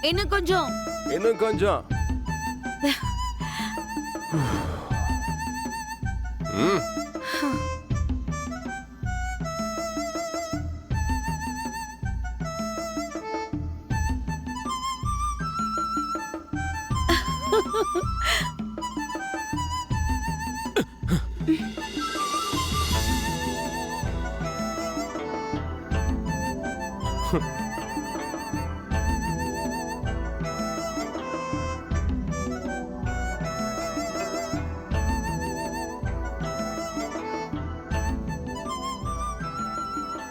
இன்னும் கொஞ்சம். இன்னும் கொஞ்சம். ம்.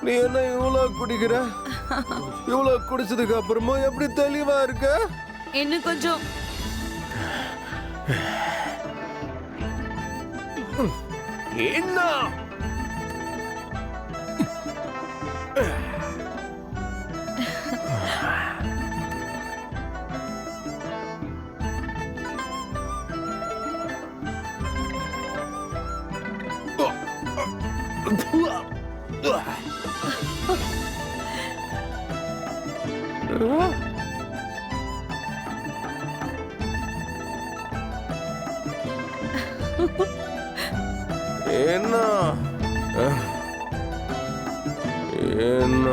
நீ என்ன இவ்வளவு குடிக்கிற? இவ்வளவு குடிச்சதுக்கு அப்புறமா எப்படி தெளிவா இருக்க? இன்னும் கொஞ்சம். என்ன? என்ன? என்ன?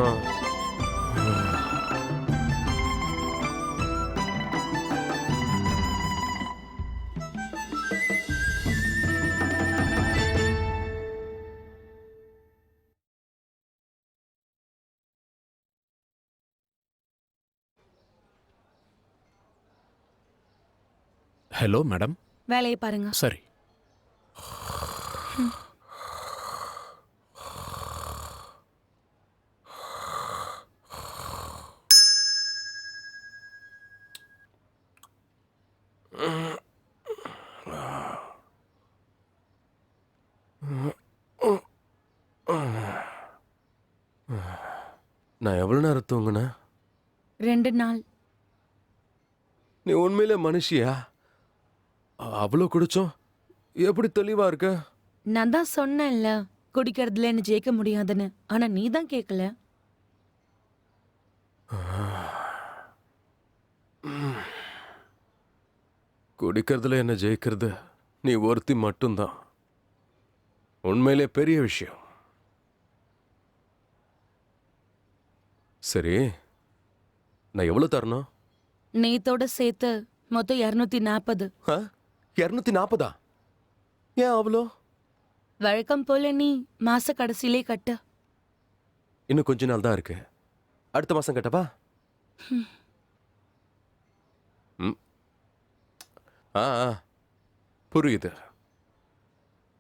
Hello madam. வேலையை பாருங்க. சரி. நான் எவ்வளவு நேரம் தூங்குனேன்? 2 நாள். நீ உண்மையிலே மனுஷியா? அவ்வளோ குடிச்சோம் எப்படி தெளிவா இருக்க? நான் தான் சொன்னேன்ல, குடிக்கிறதுல என்ன ஜெயிக்க முடியாதுன்னு. ஆனா நீ தான் கேட்கல. குடிக்கிறதுல என்ன ஜெயிக்கிறது நீ ஒருத்தி மட்டும்தான். உண்மையிலே பெரிய விஷயம். சரி, நான் எவ்வளவு தரணும்? நேத்தோட சேர்த்து மொத்தம் 240. 240? ஏன் அவ்வளோ? வழக்கம் போல நீ மாச கடைசியிலே கட்டு. இன்னும் கொஞ்ச நாள் தான் இருக்கு. அடுத்த மாசம் கட்டவா? ஆ புரியுது.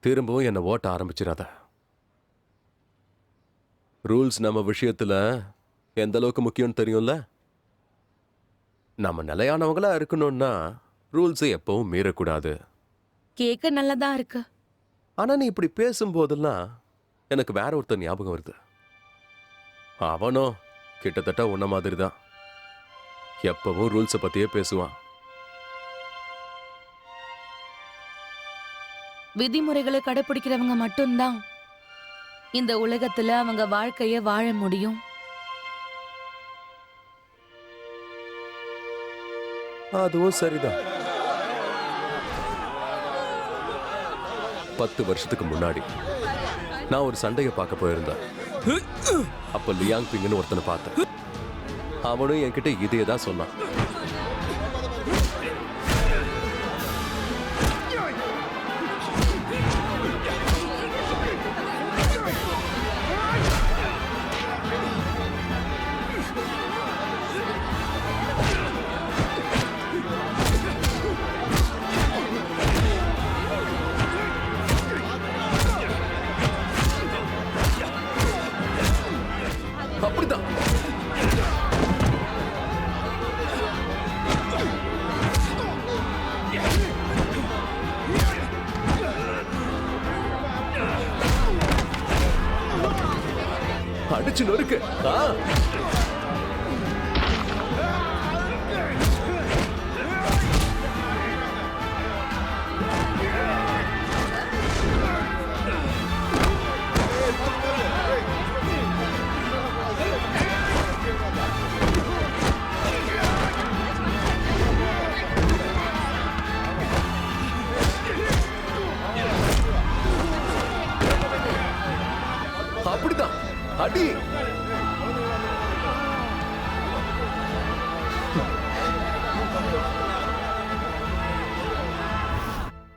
திரும்பவும் என்னை ஓட்ட ஆரம்பிச்சிடாத. ரூல்ஸ் நம்ம விஷயத்துல எந்த அளவுக்கு முக்கியம் தெரியும்ல? நம்ம நிலையானவங்களா இருக்கணும்னா ரூல்ஸை எப்பவும் மீறக்கூடாது. கேட்க நல்லதா இருக்கு. ஆனா நீ இப்படி பேசும்போதெல்லாம் எனக்கு வேற ஒருத்தர் ஞாபகம் வருது. அவனும் கிட்டத்தட்ட உன்ன மாதிரி தான். எப்பவும் ரூல்ஸை பத்தியே பேசுவான். விதிமுறைகளை கடைபிடிக்கிறவங்க மட்டும்தான் இந்த உலகத்துல அவங்க வாழ்க்கைய வாழ முடியும். அதுவும் சரிதான். 10 வருஷத்துக்கு முன்னாடி நான் ஒரு சண்டையை பார்க்க போயிருந்தேன். அப்ப லியாங் பிங்னு ஒருத்தனை பார்த்தேன். அவனும் என்கிட்ட இதே தான் சொன்னான். அப்படிதான். அடிச்சு நொறுக்கு.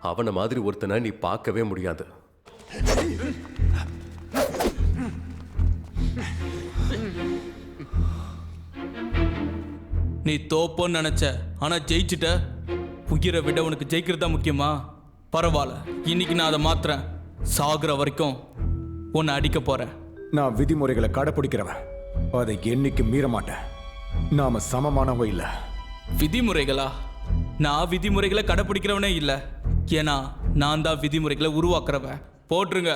அவனை மாதிரி ஒருத்தனை நீ பார்க்கவே முடியாது. நீ தோப்போன்னு நினைச்ச, ஆனா ஜெயிச்சிட்ட. உயிரை விட உனக்கு ஜெயிக்கிறது தான் முக்கியமா? பரவாயில்ல, இன்னைக்கு நான் அதை மாத்துறேன். சாகுற வரைக்கும் உன்னை அடிக்க போறேன். நான் விதிமுறைகளை கடைப்பிடிக்கிறவன், அதை என்னைக்கு மீற மாட்டேன். நாம சமமானவங்க இல்ல. விதிமுறைகளா? நான் விதிமுறைகளை கடைப்பிடிக்கிறவனே இல்லை. ஏன்னா நான் தான் விதிமுறைகளை உருவாக்குறவன். போட்டுருங்க.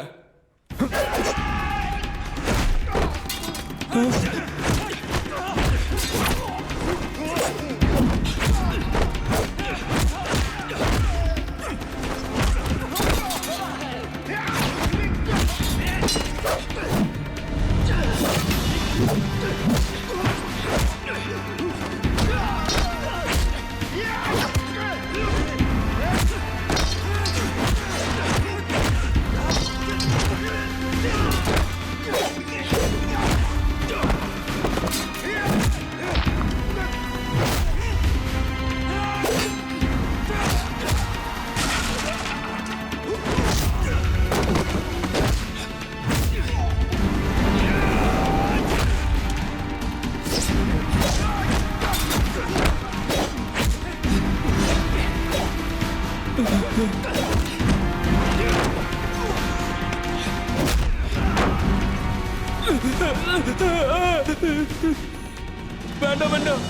வேண்டாம் வேண்டாம்.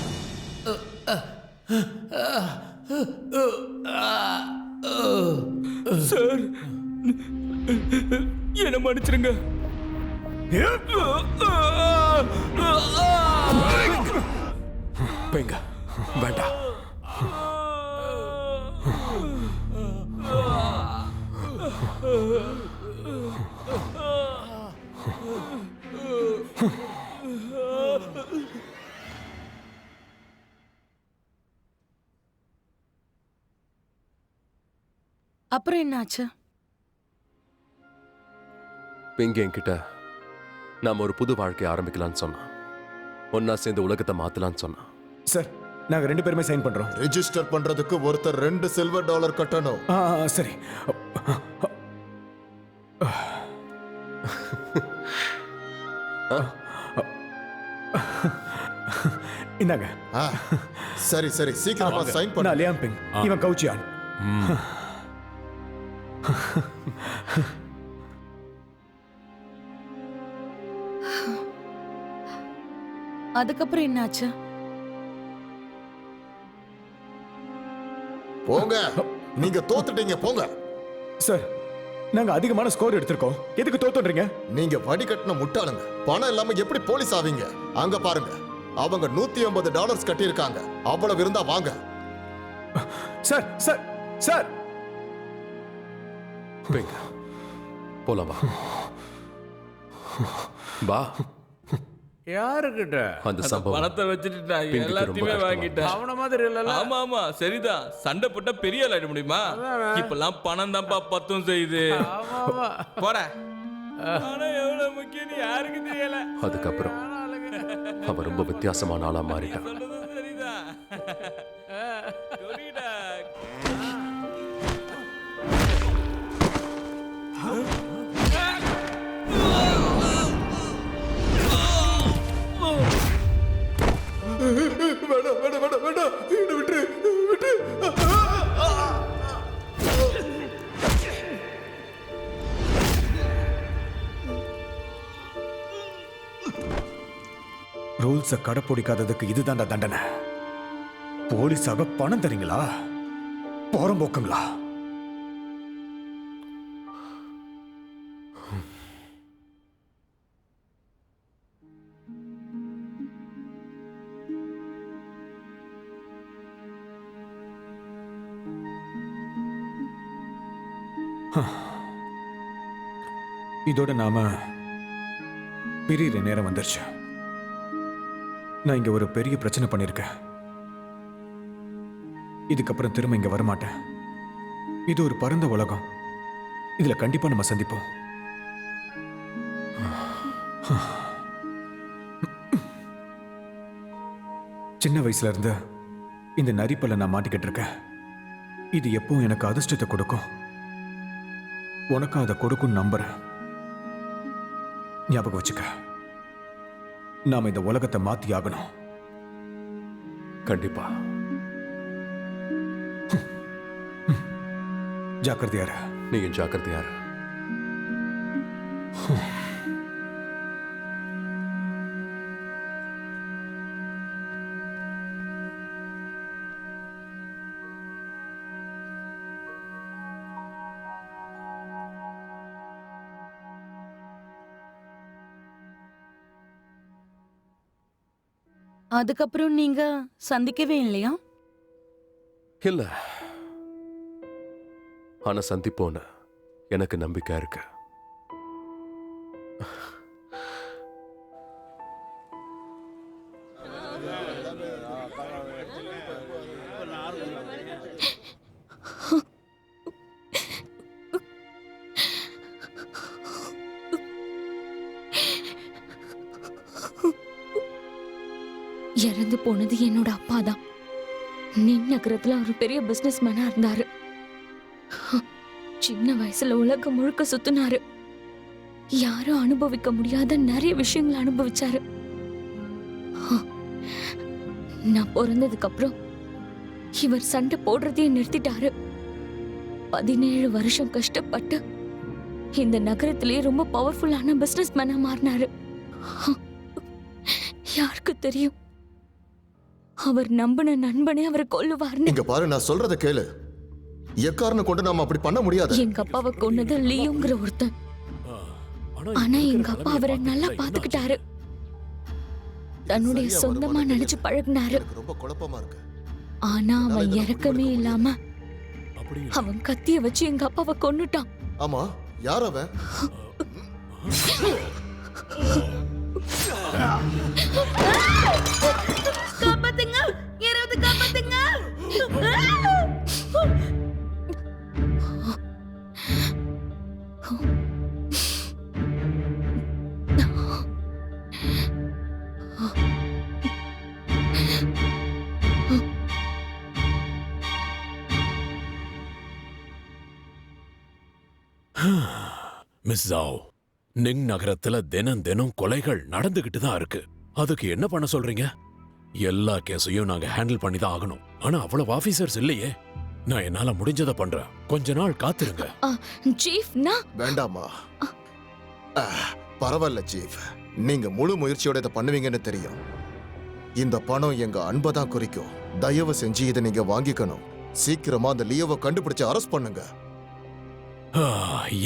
சார், என்ன மன்னிச்சிருங்க. போங்க, வேண்டாம். அப்புறம் என்னாச்சு? பிங்கி என்கிட்ட நாம ஒரு புது வாழ்க்கையை ஆரம்பிக்கலாம்னு சொன்னான். ஒன்னா சேர்ந்து உலகத்தை மாத்தலாம்னு சொன்னான். சார், நாங்க 2 பேருமே சைன் பண்றோம். ரெஜிஸ்டர் பண்றதுக்கு ஒருத்தர் $2 சில்வர் கட்டணும். சரி. இந்தாங்க. சரி சரி, சீக்கிரமா சைன் பண்ணு. நான் லியாம்பிங், இவன் கவுச்சியான். அதுக்கப்புறம் என்னாச்சு? போங்க, நீங்க தோத்துட்டீங்க, போங்க. சார், நாங்க அதிகமான ஸ்கோர் எடுத்திருக்கோம். எதுக்கு தோத்துறீங்க? நீங்க வடிகட்டின முட்டாளுங்க. பணம் இல்லாம எப்படி போலீஸ் ஆவீங்க? அங்க பாருங்க, அவங்க $150 கட்டியிருக்காங்க. அவ்வளவு இருந்தா வாங்க. சார் சார் சார், பிங்க, போலாம் வா. வா. யாருக்கிட்ட? அந்த சம்பவம் பணத்தை வச்சுட்டு நான் பிங்குக்கு எல்லாத்தையுமே ரொம்ப வாங்கிட்டேன். அவன மாதிரி இல்லல. ஆமா ஆமா, சரிதான். சண்டை போட்டா பெரிய ஆள் ஆயிட முடியுமா? இப்பெல்லாம் பணம் தான்ப்பா பத்தும் செய்யுது. ஆமா. போட. ஆனா எவ்வளவு முக்கியம் யாருக்கு தெரியல. அதுக்கப்புறம் அவன் ரொம்ப வித்தியாசமான ஆளா மாறிட்டான். சொல்றது சரிதான். சொல்லிடா. வேண்டாம் வேண்டாம் வேண்டாம் வேண்டாம், என்னை விட்டு விட்டு. ரூல்ஸை கடைப்பிடிக்காததுக்கு இதுதான் தண்டனை. போலீஸாக பணம் தரீங்களா? போறம்போக்குங்களா? இதோட நாம பிரியிற நேரம் வந்துருச்சு. நான் இங்க ஒரு பெரிய பிரச்சனை பண்ணிருக்கேன். இதுக்கப்புறம் திரும்ப இங்க வரமாட்டேன். இது ஒரு பரந்த உலகம். இதுல கண்டிப்பா நம்ம சந்திப்போம். சின்ன வயசுல இருந்து இந்த நரிப்பல்ல நான் மாட்டிக்கிட்டு இருக்கேன். இது எப்பவும் எனக்கு அதிர்ஷ்டத்தை கொடுக்கும். உனக்கும் அதை கொடுக்கும் நம்புறேன். ஞாபகம் வச்சுக்க. நாம இந்த உலகத்தை மாத்தி ஆகணும். கண்டிப்பா. ஜாக்கிரதையா இரு. நீங்க ஜாக்கிரதையா இரு. அதுக்கப்புறம் நீங்க சந்திக்கவே இல்லையா? இல்ல, ஆனா சந்திப்போன்னு எனக்கு நம்பிக்கை இருக்கு. இறந்து போனது என்னோட அப்பா தான். நின் நகரத்துல ஒரு பெரிய பிசினஸ் மேனா இருந்தாரு. சின்ன வயசுல உலகம் முழுக்க சுத்தினாரு. யாரும் அனுபவிக்க முடியாத நிறைய விஷயங்களை அனுபவிச்சாரு. நான் பிறந்ததுக்கு அப்புறம் இவர் சண்டை போடுறதையே நிறுத்திட்டாரு. 17 வருஷம் கஷ்டப்பட்டு இந்த நகரத்திலேயே ரொம்ப பவர்ஃபுல்லான பிசினஸ் மேனா மாறினாரு. யாருக்கு தெரியும், அவர் நம்பின நண்பனே அவரை கொல்லுவார்னு. இங்க பாரு, நான் சொல்றத கேளு. எக்காரணம் கொண்டு நாம அப்படி பண்ண முடியாது. எங்க அப்பாவை கொன்னது லியோங்கிற ஒருத்தன். ஆனா எங்க அப்பா அவரை நல்லா பாத்துக்கிட்டாரு. தன்னுடைய சொந்தமா நினைச்சு பழகினாரு. எனக்கு ரொம்ப குழப்பமா இருக்கு. ஆனா அவன் இறக்கமே இல்லாம அவன் கத்திய வச்சு எங்க அப்பாவை கொன்னுட்டான். ஆமா, யார் அவன்? காப்பாத்துங்க, யாராவது காப்பாத்துங்க. மிஸ் ஜாவ், நிங் நகரத்துல தினம் தினம் கொலைகள் நடந்துகிட்டு தான் இருக்கு. அதுக்கு என்ன பண்ண சொல்றீங்க? எல்லா கேஸையும் நாங்க ஹேண்டில் பண்ணி தான் ஆகணும். ஆனா அவ்வளவு ஆபீசர்ஸ் இல்லையே. நான் என்னால முடிஞ்சதை பண்றேன். கொஞ்ச நாள் காத்திருங்க. சீஃப், நான் வேண்டாமா? பரவாயில்ல சீஃப், நீங்க முழு முயற்சியோட இதை பண்ணுவீங்கன்னு தெரியும். இந்த பணம் எங்க அன்பை தான் குறிக்கும். தயவு செஞ்சு இதை நீங்க வாங்கிக்கணும். சீக்கிரமா அந்த லியோவை கண்டுபிடிச்சு அரெஸ்ட் பண்ணுங்க.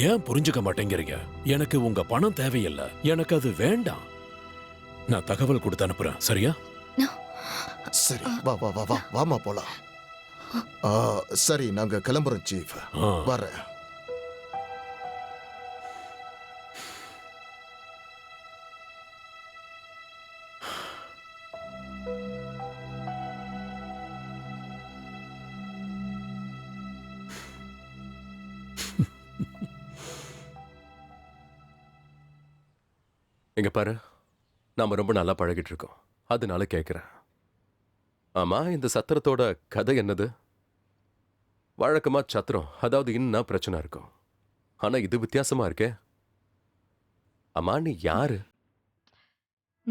ஏன் புரிஞ்சுக்க மாட்டேங்கிறீங்க? எனக்கு உங்க பணம் தேவையில்லை, எனக்கு அது வேண்டாம். நான் தகவல் கொடுத்து அனுப்புறேன், சரியா? சரி, வா வா வா வா வாமா போலாம். சரி, நாங்க கிளம்புறோம் சீஃப். வரேன். இங்க பாரு, நாம ரொம்ப நல்லா பழகிட்டு இருக்கோம், அதனால கேட்கிறேன். ஆமா, இந்த சத்திரத்தோட கதை என்னது? வழக்கமா சத்திரம், அதாவது இன்னா பிரச்சனை இருக்கும். ஆனா இது வித்தியாசமா இருக்கே. அம்மா, நீ யாரு?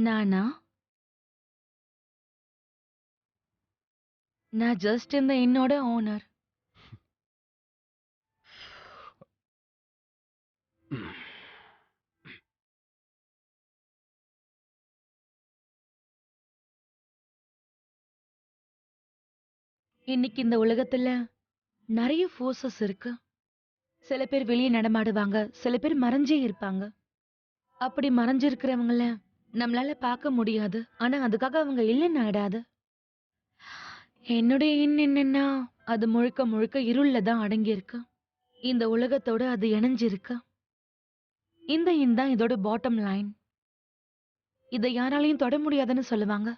நானா? நான் ஜஸ்ட் இந்த என்னோட ஓனர். இன்னைக்கு இந்த உலகத்துல நிறைய ஃபோர்ஸஸ் இருக்கு. சில பேர் வெளியே நடமாடுவாங்க, சில பேர் மறைஞ்சே இருப்பாங்க. அப்படி மறைஞ்சிருக்கிறவங்கள நம்மளால பார்க்க முடியாது. ஆனா அதுக்காக அவங்க இல்லைன்னு ஆயிடாது. என்னுடைய என்னன்னா, அது முழுக்க முழுக்க இருள்ல தான் அடங்கி இருக்கு. இந்த உலகத்தோட அது இணைஞ்சிருக்கு. இந்த தான் இதோட பாட்டம் லைன். இதை யாராலையும் தொட முடியாதுன்னு சொல்லுவாங்க.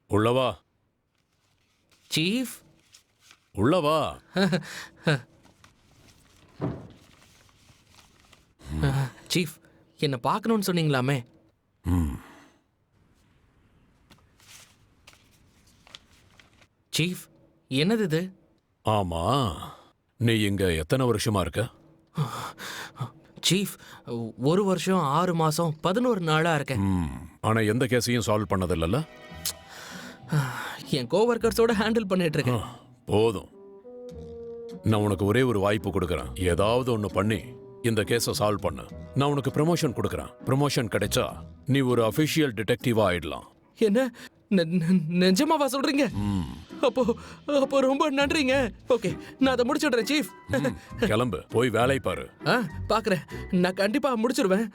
உள்ளவா சீஃப். உள்ளவா. சீஃப் என்னை பார்க்கணும்னு சொன்னீங்களாமே. ம் சீஃப் என்னது இது? ஆமா, நீ இங்க எத்தனை வருஷமா இருக்க? சீஃப் 1 வருஷம் 6 மாசம் 11 நாளா இருக்கேன். ஆனா எந்த கேஸையும் சால்வ் பண்ணதில்லல்ல? என் கோவர்க்கர்ஸோட ஹேண்டில் பண்ணிட்டு இருக்கேன். போதும், நான் உனக்கு ஒரே ஒரு வாய்ப்பு கொடுக்கறேன். ஏதாவது ஒன்று பண்ணி இந்த கேஸை சால்வ் பண்ணு. நான் உனக்கு ப்ரமோஷன் கொடுக்கறேன். ப்ரமோஷன் கிடைச்சா நீ ஒரு அஃபிஷியல் டிடெக்டிவா ஆயிடலாம். என்ன நிஜமாவா சொல்றீங்க? அப்போ ரொம்ப நன்றிங்க. ஓகே, நான் அதை முடிச்சிடுறேன் சீஃப். கிளம்பு, போய் வேலை பாரு. பாக்குறேன், நான் கண்டிப்பா முடிச்சிருவேன்.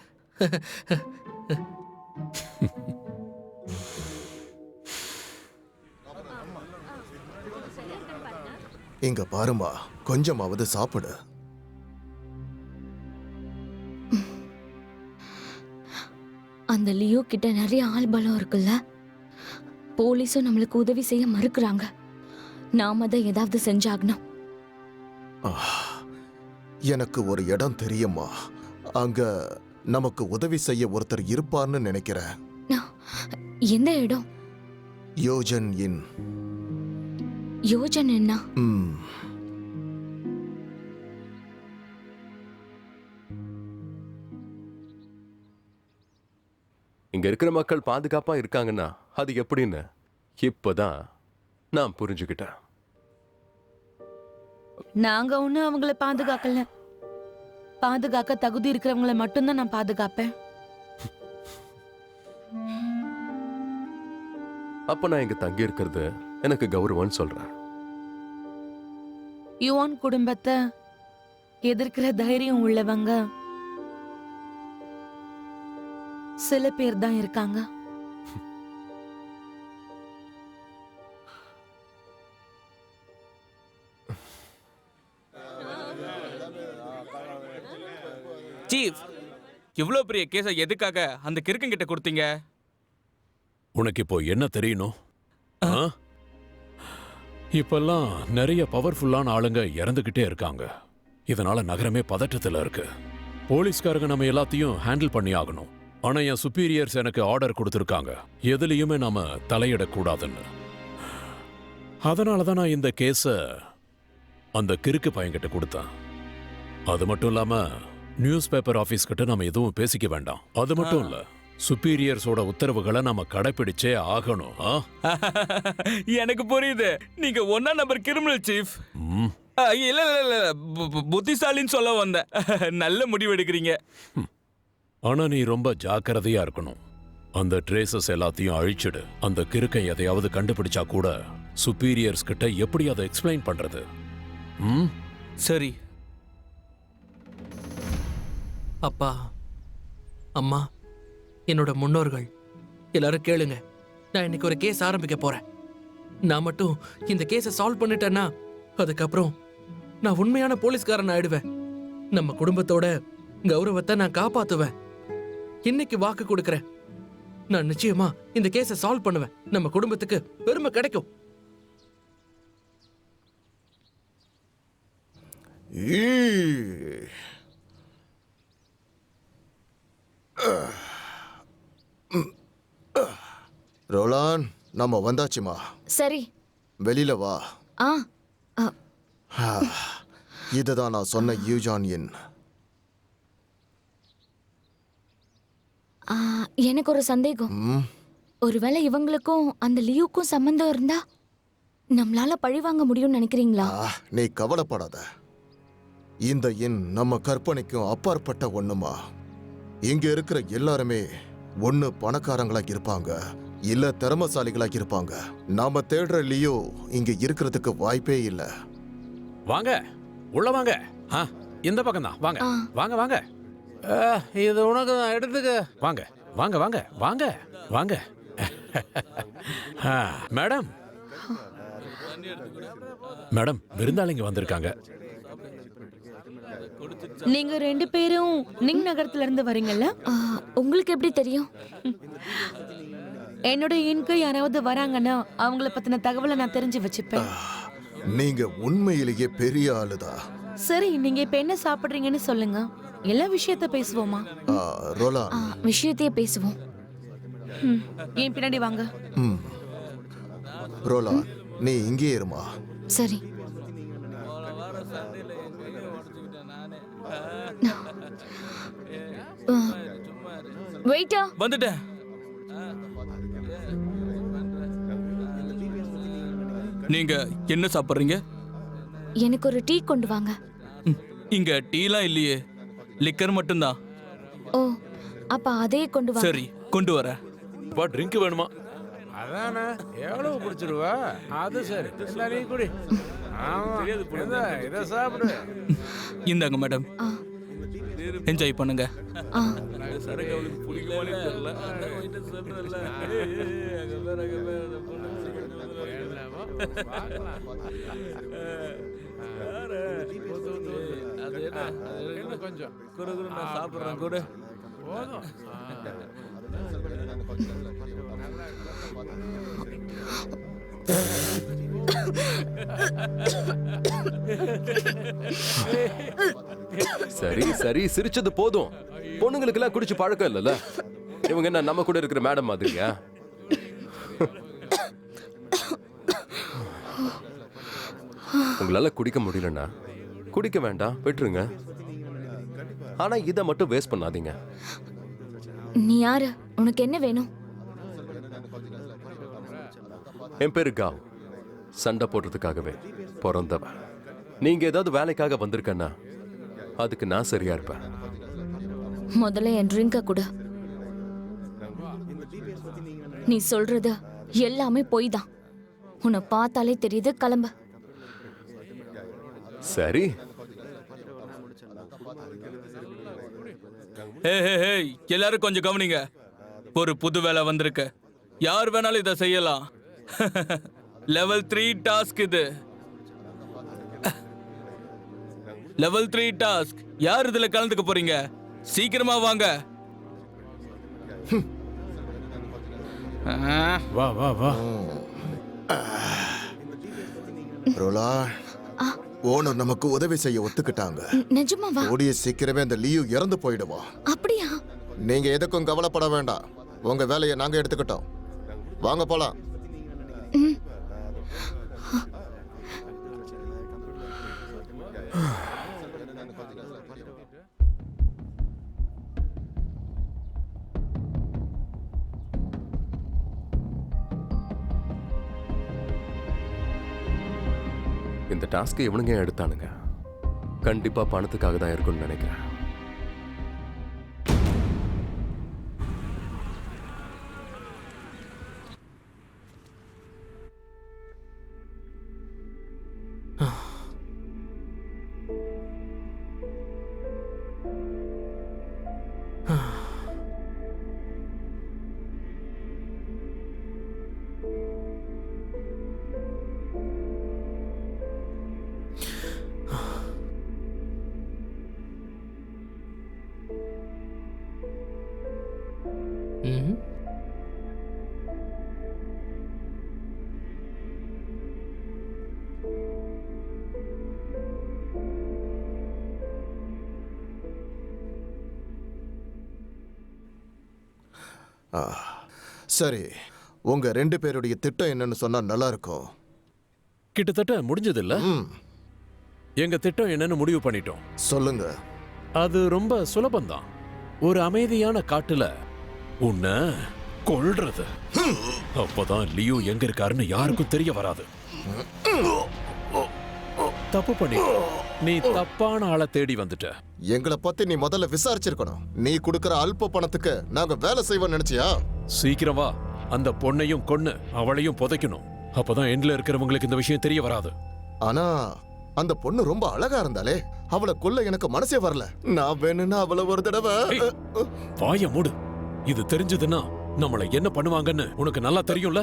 இங்க பாருமா, கொஞ்சமாவது சாப்பிடு. அந்த லியோ கிட்ட நிறைய ஆள் பலம் இருக்குல்ல. போலீஸும் நம்மளுக்கு உதவி செய்ய மறுக்கிறாங்க. நாம தான் ஏதாவது செஞ்சாகணும். எனக்கு ஒரு இடம் தெரியுமா, அங்க நமக்கு உதவி செய்ய ஒருத்தர் இருப்பார்னு நினைக்கிறேன். எந்த இடம்? யோஜன் இன். யோஜன் என்ன? இங்க இருக்கிற மக்கள் பாதுகாப்பா இருக்காங்கன்னா அது எப்படின்னு இப்பதான் நான் புரிஞ்சுக்கிட்டேன். நாங்க ஒண்ணு அவங்கள பாதுகாக்கல. பாதுகாக்க தகுதி இருக்கிறவங்கள மட்டும்தான் நான் பாதுகாப்பேன். அப்ப நான் இங்க தங்கி இருக்கிறது எனக்கு கௌரவம்னு சொல்றேன். யுவான் குடும்பத்தை எதிர்க்கிற தைரியம் உள்ளவங்க சில பேர் தான் இருக்காங்க. சீஃப், இவ்ளோ பெரிய கேஸை எதுக்காக அந்த கிறுக்கங்கிட்ட கொடுத்தீங்க? உனக்கு இப்போ என்ன தெரியணும்? இப்பெல்லாம் நிறைய பவர்ஃபுல்லான ஆளுங்க இறந்துகிட்டே இருக்காங்க. இதனால நகரமே பதட்டத்துல இருக்கு. போலீஸ்காரங்க நம்ம எல்லாத்தையும் ஹேண்டில் பண்ணி ஆகணும். ஆனா என் சுப்பீரியர்ஸ் எனக்கு ஆர்டர் கொடுத்துருக்காங்க, எதுலயுமே நாம தலையிடக்கூடாதுன்னு. அதனாலதான் நான் இந்த கேஸ அந்த கிறுக்கு பையன்கிட்ட கொடுத்தேன். அது மட்டும் இல்லாம நியூஸ் பேப்பர் ஆபீஸ் கிட்ட நாம எதுவும் பேசிக்க வேண்டாம். அது மட்டும் இல்ல, சுப்பீரியர்ஸோட உத்தரவுகளை நாம கடைபிடிச்சே ஆகணும். எனக்கு புரியுது, நீங்க 1ஆம் நம்பர் கிரிமினல் சீஃப். இல்ல இல்ல, புத்திசாலின்னு சொல்ல வந்தேன். நல்ல முடிவு எடுக்கிறீங்க. ஆனா நீ ரொம்ப ஜாக்கிரதையா இருக்கணும். அந்த ட்ரேசஸ் எல்லாத்தையும் அழிச்சிடு. அந்த கிறுக்கன் எதையாவது கண்டுபிடிச்சா கூட சுப்பீரியர்ஸ் கிட்ட எப்படி அதை எக்ஸ்பிளைன் பண்றது? சரி. அப்பா, அம்மா, என்னோட முன்னோர்கள் எல்லாரும் கேளுங்க. நான் இன்னைக்கு ஒரு கேஸ் ஆரம்பிக்க போறேன். நான் மட்டும் இந்த கேஸை சால்வ் பண்ணிட்டேன்னா அதுக்கப்புறம் நான் உண்மையான போலீஸ்காரன் ஆயிடுவேன். நம்ம குடும்பத்தோட கௌரவத்தை நான் காப்பாத்துவேன். இன்னைக்கு வாக்கு கொடுக்கறேன், நான் நிச்சயமா இந்த கேஸை சால்வ் பண்ணுவேன். நம்ம குடும்பத்துக்கு பெருமை கிடைக்கும். ரோலான், நம்ம வந்தாச்சுமா. சரி, வெளியில வா. ஆ இதுதான் நான் சொன்ன யூஜான் இன். எனக்கு ஒரு சந்தேகம். ஒருவேளை இவங்களுக்கும் அந்த லியூக்கும் சம்பந்தம் இருந்தா நம்மளால பழி வாங்க முடியும்னு நினைக்கிறீங்களா? நீ கவலைப்படாத. இந்த எண் நம்ம கற்பனைக்கும் அப்பாற்பட்ட ஒண்ணுமா. இங்க இருக்கிற எல்லாருமே ஒண்ணு பணக்காரங்களா இருப்பாங்க, இல்ல திறமசாலிகளா இருப்பாங்க. நாம தேடுற லியோ இங்க இருக்கிறதுக்கு வாய்ப்பே இல்ல. வாங்க, உள்ள வாங்க. இந்த பக்கம் தான். வாங்க வாங்க வாங்க. இது உனக்கு தான், எடுத்துக்க. வாங்க வாங்க வாங்க வாங்க வாங்க. மேடம், மேடம், விருந்தாளிங்க வந்திருக்காங்க. நீங்க 2 பேரும் நிங் நகரத்துல இருந்து வரீங்கல்ல? உங்களுக்கு எப்படி தெரியும்? என்னோட இன்க்கு யாராவது வராங்கன்னா அவங்கள பத்தின தகவலை நான் தெரிஞ்சு வச்சுப்பேன். நீங்க உண்மையிலேயே பெரிய ஆளுதான். சரி, நீங்க இப்ப என்ன சாப்பிடுறீங்கன்னு சொல்லுங்க. எல்லா விஷயத்த பேசுவோமா? ரோலா, விஷயத்தையே பேசுவோம். என் பின்னாடி வாங்க. ம். ரோலா, நீ இங்கே இருமா. சரி. வெயிட்டா, வந்துட்டேன். நீங்க என்ன சாப்பிட்றீங்க? எனக்கு ஒரு டீ கொண்டு வாங்க. இங்க டீலாம் இல்லையே, லிக்கர் மட்டும்தான். ஓ, அப்ப அதே கொண்டு வாங்க. சரி, கொண்டு வரேன். அப்பா ட்ரிங்க் வேணுமா? அதானே எவ்வளவு குடிச்சிருவா? அது சரி, இந்த நீ குடி. ஆமா, இதை சாப்பிடு. இந்தாங்க மேடம், ஆ, என்ஜாய் பண்ணுங்க. ஆ. கொஞ்சம் சாப்பிட்றேன் கூட. போதும். சரி சரி, சிரிச்சது போதும். பொண்ணுங்களுக்கு எல்லாம் குடிச்சு பழக்கம் இல்லைல்ல. இவங்க என்ன நம்ம கூட இருக்கிற மேடம் மாதிரியா? உங்களால குடிக்க முடியலன்னா குடிக்க வேண்டாம், விட்டுருங்க. ஆனா இதை மட்டும் வேஸ்ட் பண்ணாதீங்க. நீ யாரு? உனக்கு என்ன வேணும்? என் பேரு காவ். சண்டை போடுறதுக்காகவே பிறந்தவன். நீங்க ஏதாவது வேலைக்காக வந்திருக்கன்னா அதுக்கு நான் சரியா இருப்பேன். முதல்ல என் ட்ரிங்க கொடு. நீ சொல்றது எல்லாமே பொய் தான். உன்னை பார்த்தாலே தெரியுது. கிளம்ப. சரி. எல்லாரும் கொஞ்சம் கவனிங்க. ஒரு புது வேலை வந்திருக்கு. யார் வேணாலும் இதை செய்யலாம். லெவல் 3 டாஸ்க் இது. Level 3 task. யார் இதுல கலந்துக்க போறீங்க? சீக்கிரமா வாங்க. வா வா வா. ரோலா, ஓனர் நமக்கு உதவி செய்ய ஒத்துக்கிட்டாங்க. நிஜமாவா? கூடிய சீக்கிரமே அந்த லியூ இறந்து போயிடுவா. அப்படியா? நீங்க எதுக்கும் கவலைப்பட வேண்டாம். உங்க வேலையை நாங்க எடுத்துக்கிட்டோம். வாங்க போலாம். இந்த டாஸ்கை இவனுங்க எடுத்தானுங்க. கண்டிப்பா பணத்துக்காக தான் இருக்கும்னு நினைக்கிறேன். ம். சரி, உங்க 2 பேருடைய திட்டம் என்னன்னு சொன்னா நல்லா இருக்கும். கிட்டத்தட்ட முடிஞ்சது இல்ல? ம், எங்க திட்டம் என்னன்னு முடிவு பண்ணிட்டோம். சொல்லுங்க. அது ரொம்ப சுலபம்தான். ஒரு அமைதியான காட்டுல உன்னை கொல்றது. அப்பதான் லியோ எங்க இருக்காருன்னு யாருக்கும் தெரிய வராது. தப்பு பண்ணி நீ தப்பான ஆளை தேடி வந்துட்ட. எங்களை பத்தி நீ முதல்ல விசாரிச்சிருக்கணும். நீ கொடுக்கிற அல்ப பணத்துக்கு நாங்க வேலை செய்வோம் நினைச்சியா? சீக்கிரம் வா. அந்த பொண்ணையும் கொன்னு அவளையும் புதைக்கணும். அப்பதான் எண்ட்ல இருக்கிறவங்களுக்கு இந்த விஷயம் தெரிய வராது. ஆனா அந்த பொண்ணு ரொம்ப அழகா இருந்தாலே, அவளை கொல்ல எனக்கு மனசே வரல. நான் வேணும்னா அவளை ஒரு தடவை. வாய மூடு. இது தெரிஞ்சதுன்னா நம்மள என்ன பண்ணுவாங்கன்னு உனக்கு நல்லா தெரியும்ல.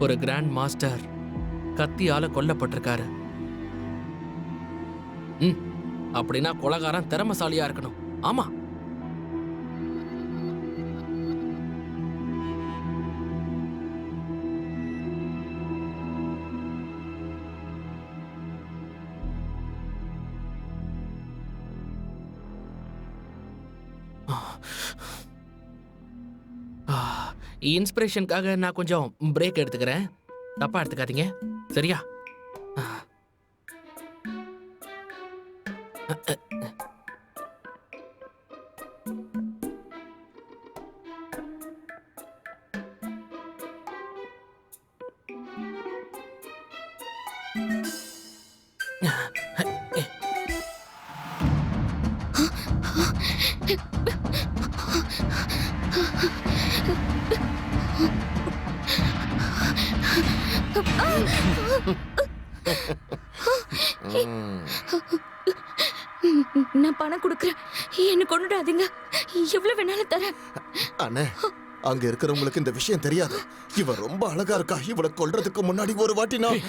ஒரு கிராண்ட் மாஸ்டர் கத்தியால கொல்லப்பட்டிருக்காரு. அப்படின்னா கொலகாரன் திறமசாலியா இருக்கணும். ஆமா. இன்ஸ்பிரேஷனுக்காக நான் கொஞ்சம் பிரேக் எடுத்துக்கிறேன். தப்பா எடுத்துக்காதீங்க, சரியா? நான் பணம் கொடுக்குறேன், என்ன கொண்டுடாதீங்க. எவ்வளவு வேணாலும் தரேன். அண்ணே, அங்க இருக்கிறவங்களுக்கு இந்த விஷயம் தெரியாது. இவ ரொம்ப அழகா இருக்கா. இவளை கொல்றதுக்கு முன்னாடி ஒரு வாட்டி நான்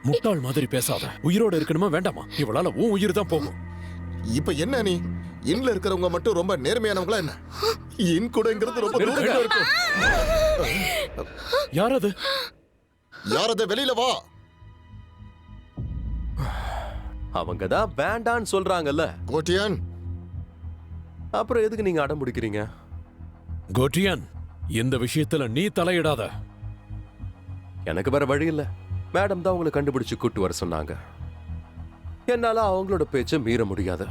முட்டாள் மாதிரி பேசாத. உயிரோட இருக்கணுமா வேண்டாமா? இவளால உன் உயிர் தான் போகும். இப்ப என்ன நீ இன்ல இருக்கிறவங்க மட்டும் ரொம்ப நேர்மையானவங்களா என்ன? இன் கூடங்கிறது ரொம்ப தூரம் இருக்கு. யாரது? யாரது? வெளியில வா. அவங்க தான் வேண்டான்னு சொல்றாங்கல்ல. கோட்டியான், அப்புறம் எதுக்கு நீங்க அடம் பிடிக்கிறீங்க? கோட்டியான், இந்த விஷயத்துல நீ தலையிடாத. எனக்கு வேற வழி இல்ல. மேடம் தான் உங்களை கண்டுபிடிச்சு கூட்டு வர சொன்னாங்க. என்னால அவங்களோட பேச்ச மீற முடியாது.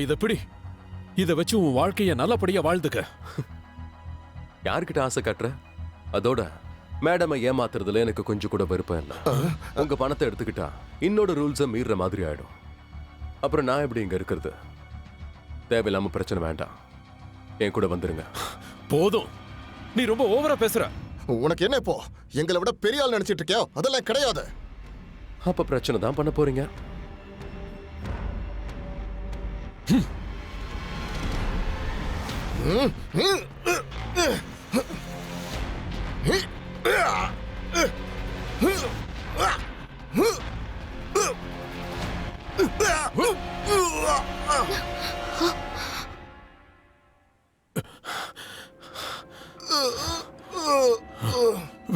இத பிடி. இத வச்சு உன் வாழ்க்கைய நல்லபடியா வாழ்ந்துக்க. யார்கிட்ட ஆசை காட்டுற? அதோட மேடமை ஏமாத்துறதுல எனக்கு கொஞ்சம் கூட விருப்பம் இல்லை. உங்க பணத்தை எடுத்துக்கிட்டா இன்னோட ரூல்ஸை மீறுற மாதிரி ஆயிடும். அப்புறம் நான் எப்படி இங்க இருக்கிறது? தேவையில்லாம பிரச்சனை வேண்டாம். என் கூட வந்துருங்க. போதும், நீ ரொம்ப ஓவரா பேசுற. உனக்கு என்ன இப்போ? எங்களை விட பெரிய ஆள் நினைச்சிட்டு இருக்கியா? அதெல்லாம் கிடையாது. அப்ப பிரச்சனை தான் பண்ண போறீங்க.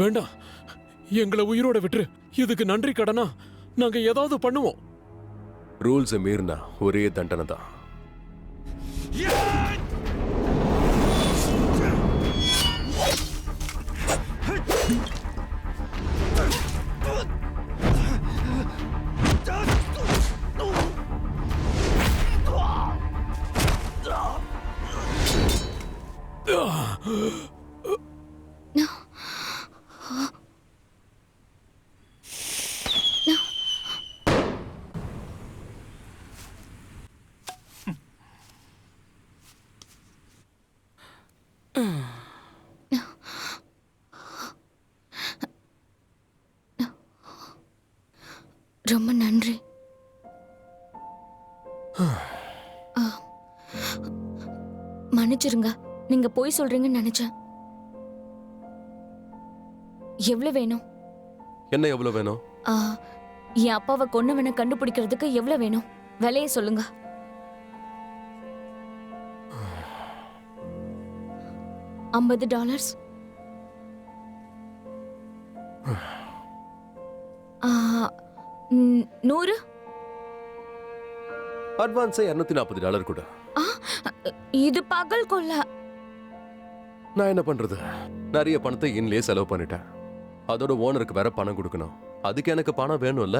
வேண்டாம், எங்களை உயிரோட விட்டுரு. இதுக்கு நன்றி கடனா நாங்க ஏதாவது பண்ணுவோம். ரூல்ஸை மீறினா ஒரே தண்டனை தான். ரொம்ப நன்றி. மன்னிச்சிருங்க, நீங்க போய் சொல்றீங்கன்னு நினைச்சேன். எவ்வளவு வேணும்? என்ன எவ்வளவு வேணும்? என் அப்பாவை கொன்னவனை கண்டுபிடிக்கிறதுக்கு எவ்வளவு வேணும்? விலையை சொல்லுங்க. $50. $100. அட்வான்ஸை $240 கூட. இது பகல் கொள்ள. நான் என்ன பண்றது? நிறைய பணத்தை இன்லயே செலவு பண்ணிட்டேன். அதோட ஓனருக்கு வேற பணம் கொடுக்கணும். அதுக்கு எனக்கு பணம் வேணும்ல.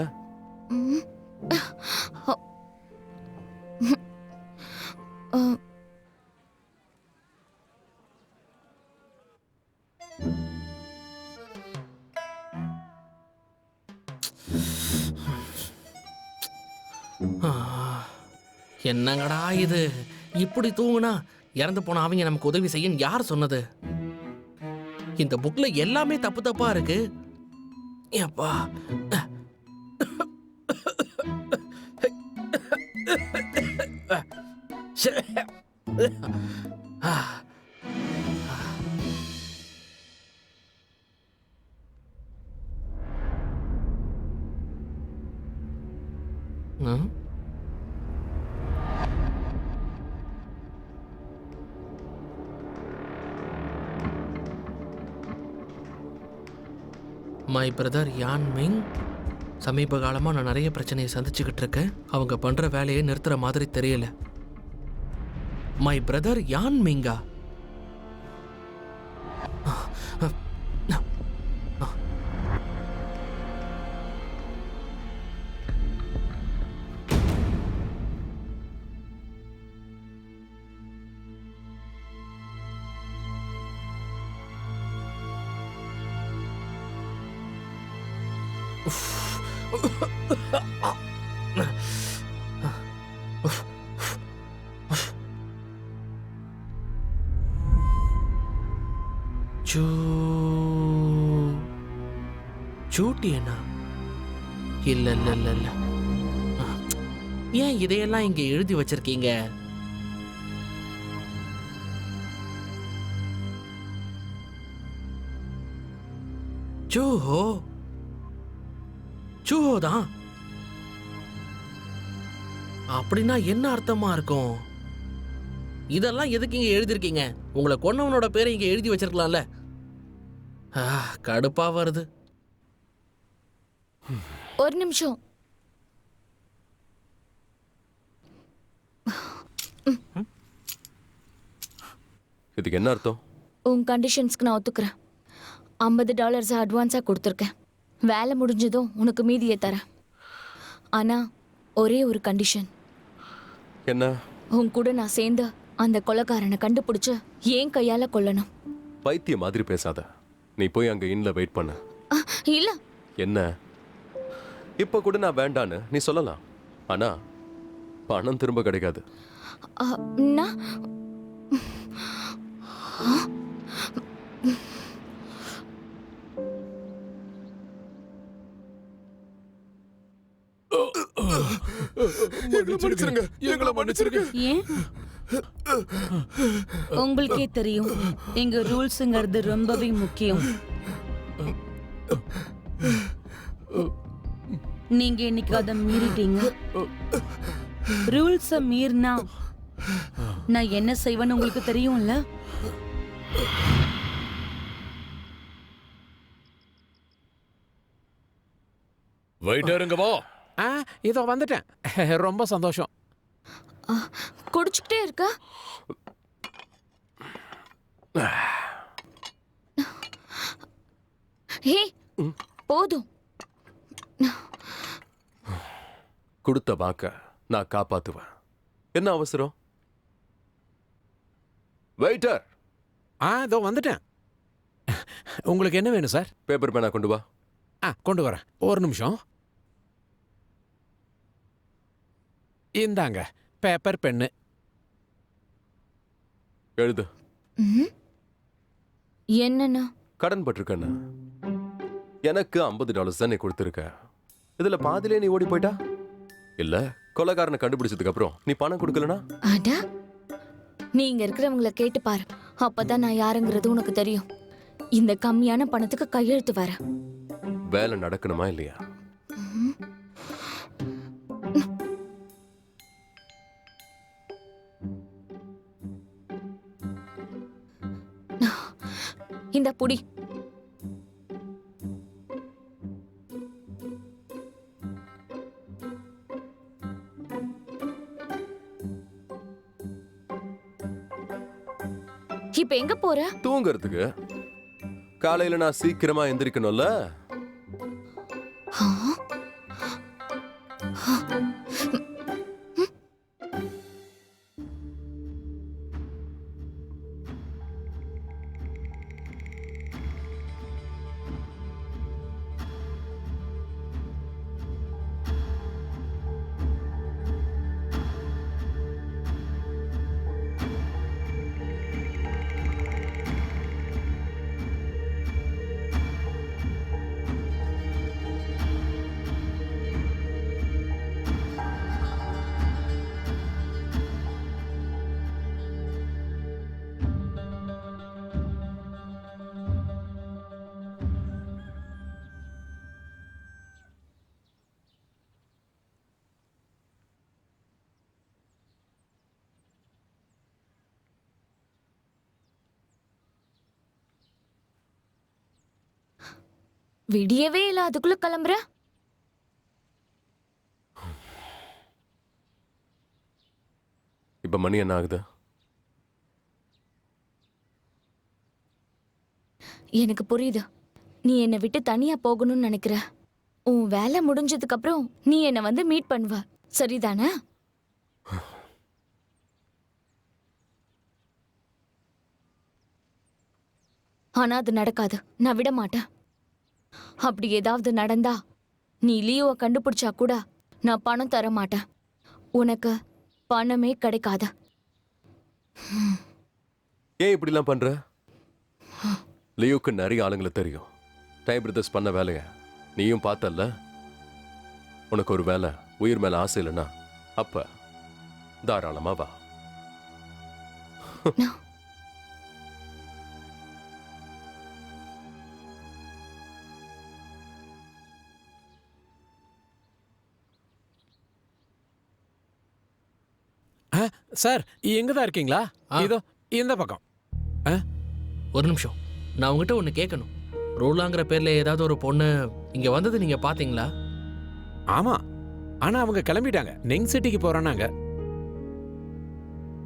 என்னங்கடா இது? இப்படி தூங்குனா இறந்து போன அவங்க நமக்கு உதவி செய்ய யார் சொன்னது? இந்த புக்ல எல்லாமே தப்பு தப்பா இருக்கு. அப்பா, மை பிரதர் யான் மிங். சமீப காலமாக நான் நிறைய பிரச்சனையை சந்திச்சுக்கிட்டு இருக்கேன். அவங்க பண்ணுற வேலையை நிறுத்துற மாதிரி தெரியல. மை பிரதர் யான் மிங்கா? சூட்டியனா? இல்ல இல்ல இல்ல இல்ல. ஏன் இதையெல்லாம் இங்க எழுதி வச்சிருக்கீங்க? சூஹோ. சூஹோ தான். அப்படின்னா என்ன அர்த்தமா இருக்கும்? இதெல்லாம் எதுக்கு இங்க எழுதிருக்கீங்க? உங்களை கொன்னவனோட பேரை இங்க எழுதி வச்சிருக்கலாம்ல. கடுப்பா வருது. ஒரு நிமிஷம். இதுக்கு என்ன அர்த்தம்? உன் கண்டிஷன்ஸ்க்கு நான் ஒத்துக்கிறேன். $50 அட்வான்ஸாக கொடுத்துருக்கேன். வேலை முடிஞ்சதும் உனக்கு மீதியை தரேன். ஆனா ஒரே ஒரு கண்டிஷன். என்ன? உன் கூட நான் சேர்ந்து அந்த கொலைக்காரனை கண்டுபிடிச்சு ஏன் கையால கொல்லணும். பைத்திய மாதிரி பேசாத. நீ போய் அங்க இன்னல வெயிட் பண்ண. இல்ல. என்ன? இப்ப கூட நான் வேண்டான்னு நீ சொல்லலாம். ஆனா பணம் திரும்ப கிடைக்காது. நான் மன்னிச்சிருங்க, எங்களை மன்னிச்சிருங்க. ஏன்? உங்களுக்கே தெரியும், எங்க ரூல்ஸுங்கிறது ரொம்பவே முக்கியம். நீங்க இன்னைக்கு அதை மீறிட்டீங்க. ரூல்ஸ மீறினா நான் என்ன செய்வேன்னு உங்களுக்கு தெரியும்ல. வெயிட்டருங்க வா. இதோ வந்துட்டேன். ரொம்ப சந்தோஷம். குடிச்சுக்கிட்டே இருக்க. ஹே, போதும். கொடுத்த வாக்க நான் காப்பாத்துவேன். என்ன அவசரம்? வெயிட்டர். இதோ வந்துட்டேன். உங்களுக்கு என்ன வேணும் சார்? பேப்பர் பேனா கொண்டு வா. கொண்டு வரேன். ஒரு நிமிஷம். இந்தாங்க பேப்பர் பென்னு. எழுது. என்னன்னா? கடன் பட்டிருக்கேன்னு. எனக்கு $50 தான் நீ கொடுத்துருக்க. இதுல பாதிலே நீ ஓடி போயிட்டா? இல்ல கொலைகாரனை கண்டுபிடிச்சதுக்கு அப்புறம் நீ பணம் கொடுக்கலனா? அட, நீங்க இருக்கிறவங்கள கேட்டு பாரு. அப்பதான் நான் யாருங்கிறது உனக்கு தெரியும். இந்த கம்மியான பணத்துக்கு கையெழுத்து வர. வேலை நடக்கணுமா இல்லையா? இந்த புடி. இப்ப எங்க போற? தூங்குறதுக்கு. காலையில நான் சீக்கிரமா எந்திரிக்கணும்ல. விடியவே இல்ல அதுக்குள்ள கிளம்புற. இப்ப மணி என்ன ஆகுது? எனக்கு புரியுது. நீ என்னை விட்டு தனியா போகணும்னு நினைக்கிற. உன் வேலை முடிஞ்சதுக்கு அப்புறம் நீ என்னை வந்து மீட் பண்ணுவ, சரிதானே? ஆனா அது நடக்காது. நான் விட மாட்டேன். அப்படி ஏதாவது நடந்தா நீ லியோவை கண்டுபிடிச்சா கூட நான் பணம் தர மாட்டேன். உனக்கு பணமே கிடைக்காது. ஏன் இப்படிலாம் பண்ற? லியோக்கு நிறைய ஆளுங்களை தெரியும். டைம் பிரதர்ஸ் பண்ண வேலைய நீயும் பார்த்தல்ல. உனக்கு ஒரு வேலை உயிர் மேல ஆசை இல்லைன்னா அப்ப தாராளமா வா. சார் எங்க தான் இருக்கீங்களா? இதோ இந்த பக்கம். ஒரு நிமிஷம், நான் உங்ககிட்ட ஒன்று கேட்கணும். ரோலாங்கிற பேர்ல ஏதாவது ஒரு பொண்ணு இங்க வந்தது நீங்க பாத்தீங்களா? ஆமா, ஆனா அவங்க கிளம்பிட்டாங்க. நெங் சிட்டிக்கு போறானாங்க.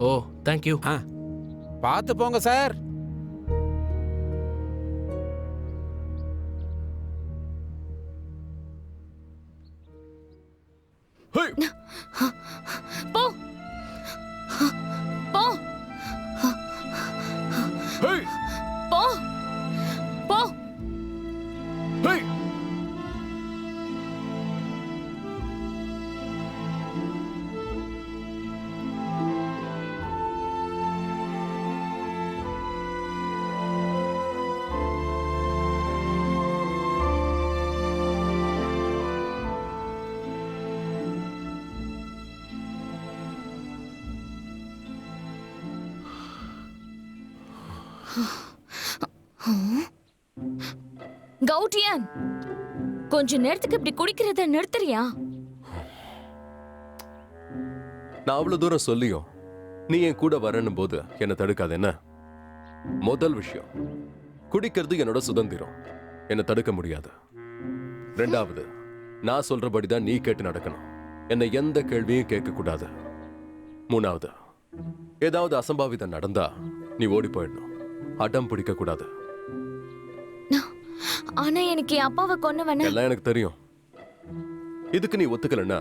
ஓ, தேங்க்யூ. பார்த்து போங்க சார். போ போ போ போ. கௌட்டியன், கொஞ்ச நேரத்துக்கு இப்படி குடிக்கிறத நிறுத்துறியா? நான் அவ்வளவு தூரம் சொல்லியும் நீ என் கூட வரணும் போது என்ன தடுக்காது என்ன? முதல் விஷயம், குடிக்கிறது என்னோட சுதந்திரம், என்ன தடுக்க முடியாது. ரெண்டாவது, நான் சொல்றபடிதான் நீ கேட்டு நடக்கணும். என்னை எந்த கேள்வியும் கேட்க கூடாது. மூணாவது, ஏதாவது அசம்பாவிதம் நடந்தா நீ ஓடி போயிடணும். அடம் பிடிக்க கூடாது. ஆனா எனக்கு என் அப்பாவை கொன்னவன எல்லாம் எனக்கு தெரியும். இதுக்கு நீ ஒத்துக்கலன்னா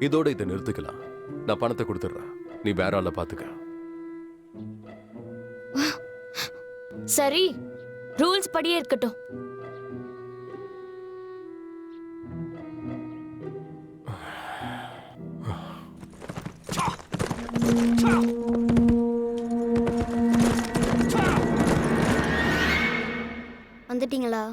இதோட இதை நிறுத்திக்கலாம். நான் பணத்தை கொடுத்துடுறேன், நீ வேற ஆள பாத்துக்க. சரி, ரூல்ஸ் படியே இருக்கட்டும். வந்துட்டீங்களா?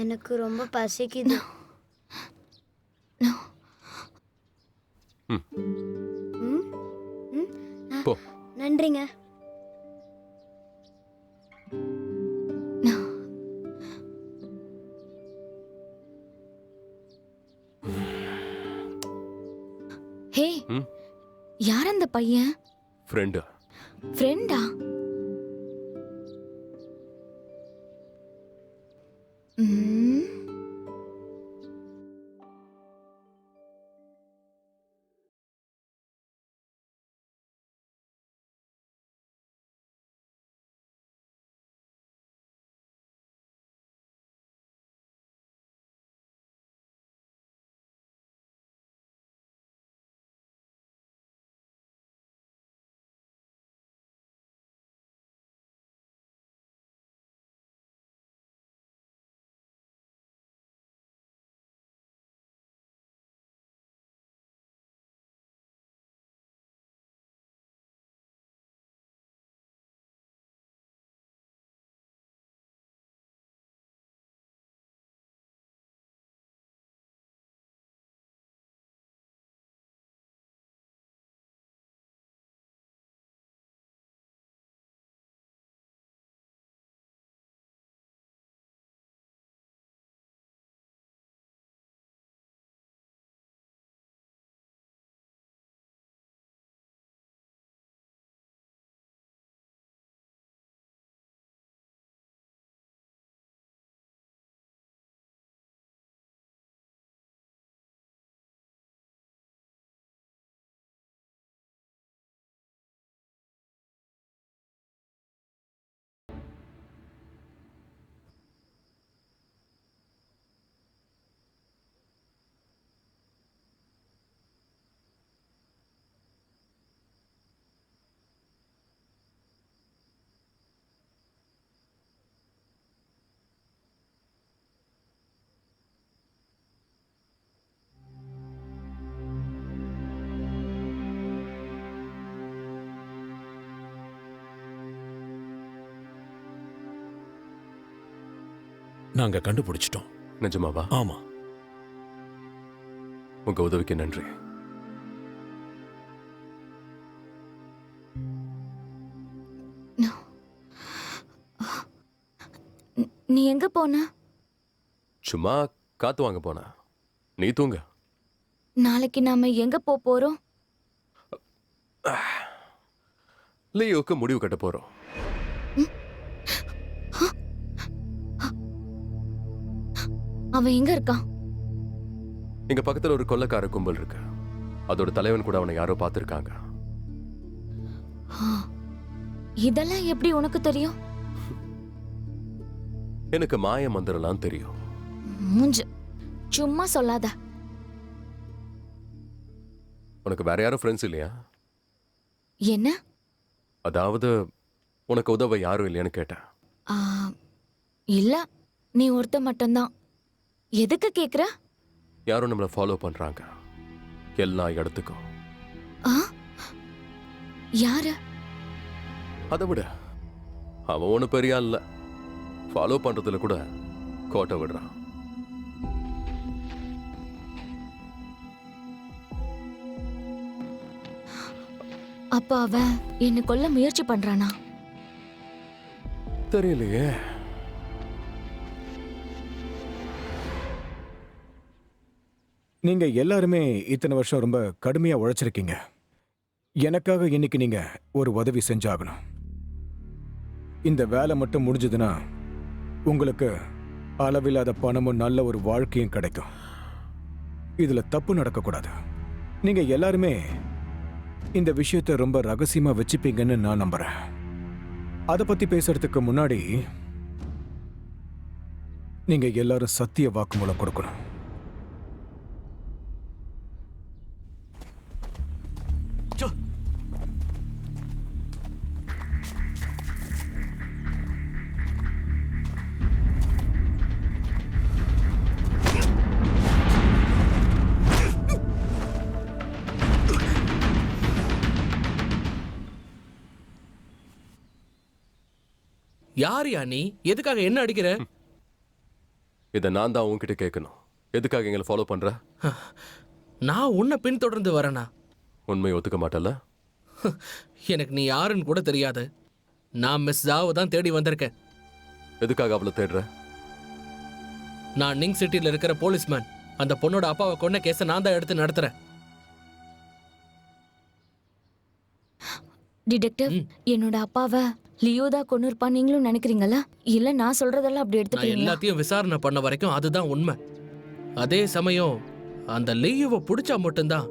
எனக்கு ரொம்ப பசிக்குது. ம். ம்? ம்? போ. நன்றிங்க. ஹே, யார் அந்த பையன்? ஃப்ரெண்டு. ஃப்ரெண்டா? நாங்க கண்டுபிடிச்சிட்டோம். நிஜமாவா? ஆமா. உங்க உதவிக்கு நன்றி. நீ எங்க போன? சும்மா காத்து வாங்க போனா. நீ தூங்க. நாளைக்கு நாம எங்க போறோம்? லியோக்கு முடிவு கட்ட போறோம். அவன் எங்க இருக்கான்? இங்க பக்கத்துல ஒரு கொள்ளைக்கார கும்பல் இருக்கு. அதோட தலைவன் கூட அவனை யாரோ பார்த்திருக்காங்க. இதெல்லாம் எப்படி உனக்கு தெரியும்? எனக்கு மாய மந்திரம்லாம் தெரியும். மூஞ்சு சும்மா சொல்லாத. உனக்கு வேற யாரும் ஃப்ரெண்ட்ஸ் இல்லையா? என்ன? அதாவது உனக்கு உதவ யாரும் இல்லையான்னு கேட்டேன். ஆ, இல்ல, நீ ஒருத்த மட்டும்தான். எதுக்கு கேக்குற? யாரும் நம்மளை ஃபாலோ பண்றாங்க எல்லா இடத்துக்கும். ஆ? யாரு? அதை விட அவன் ஒண்ணு பெரிய ஆள் இல்ல. ஃபாலோ பண்றதுல கூட கோட்டை விடுறான். அப்ப அவன் என்ன கொல்ல முயற்சி பண்றானா? தெரியலையே. நீங்க எல்லாருமே இத்தனை வருஷம் ரொம்ப கடுமையா உழைச்சிருக்கீங்க. எனக்காக இன்னைக்கு நீங்க ஒரு உதவி செஞ்சாகணும். இந்த வேலை மட்டும் முடிஞ்சதுன்னா உங்களுக்கு அளவில்லாத பணமும் நல்ல ஒரு வாழ்க்கையும் கிடைக்கும். இதுல தப்பு நடக்கக்கூடாது. நீங்க எல்லாருமே இந்த விஷயத்தை ரொம்ப ரகசியமா வச்சுப்பீங்கன்னு நான் நம்புறேன். அதை பத்தி பேசுறதுக்கு முன்னாடி நீங்க எல்லாரும் சத்திய வாக்குமூலம் கொடுக்கணும். யாரியா நீ? எதுக்காக என்ன அடிக்கிற? இதை நான் தான் உன்கிட்ட கேட்கணும். எதுக்காக எங்களை ஃபாலோ பண்ற? நான் உன்னை பின்தொடர்ந்து வரேனா? உண்மையை ஒத்துக்க மாட்டல? எனக்கு நீ யாருன்னு கூட தெரியாது. நான் மிஸ் ஜாவை தான் தேடி வந்திருக்கேன். எதுக்காக அவளை தேடுற? நான் நிங் சிட்டியில் இருக்கிற போலீஸ்மேன். அந்த பொண்ணோட அப்பாவை கொன்ன கேஸை நான் தான் எடுத்து நடத்துறேன். டிடெக்டிவ், என்னோட அப்பாவை லியோ தான் கொண்டு இருப்பான் நீங்களும் நினைக்கிறீங்களா? இல்ல நான் சொல்றதெல்லாம் அப்படி நான் எடுத்துக்கிறீங்களா? எல்லாத்தையும் விசாரணை பண்ண வரைக்கும் அதுதான் உண்மை. அதே சமயம் அந்த லியோவை பிடிச்சா மட்டும்தான்,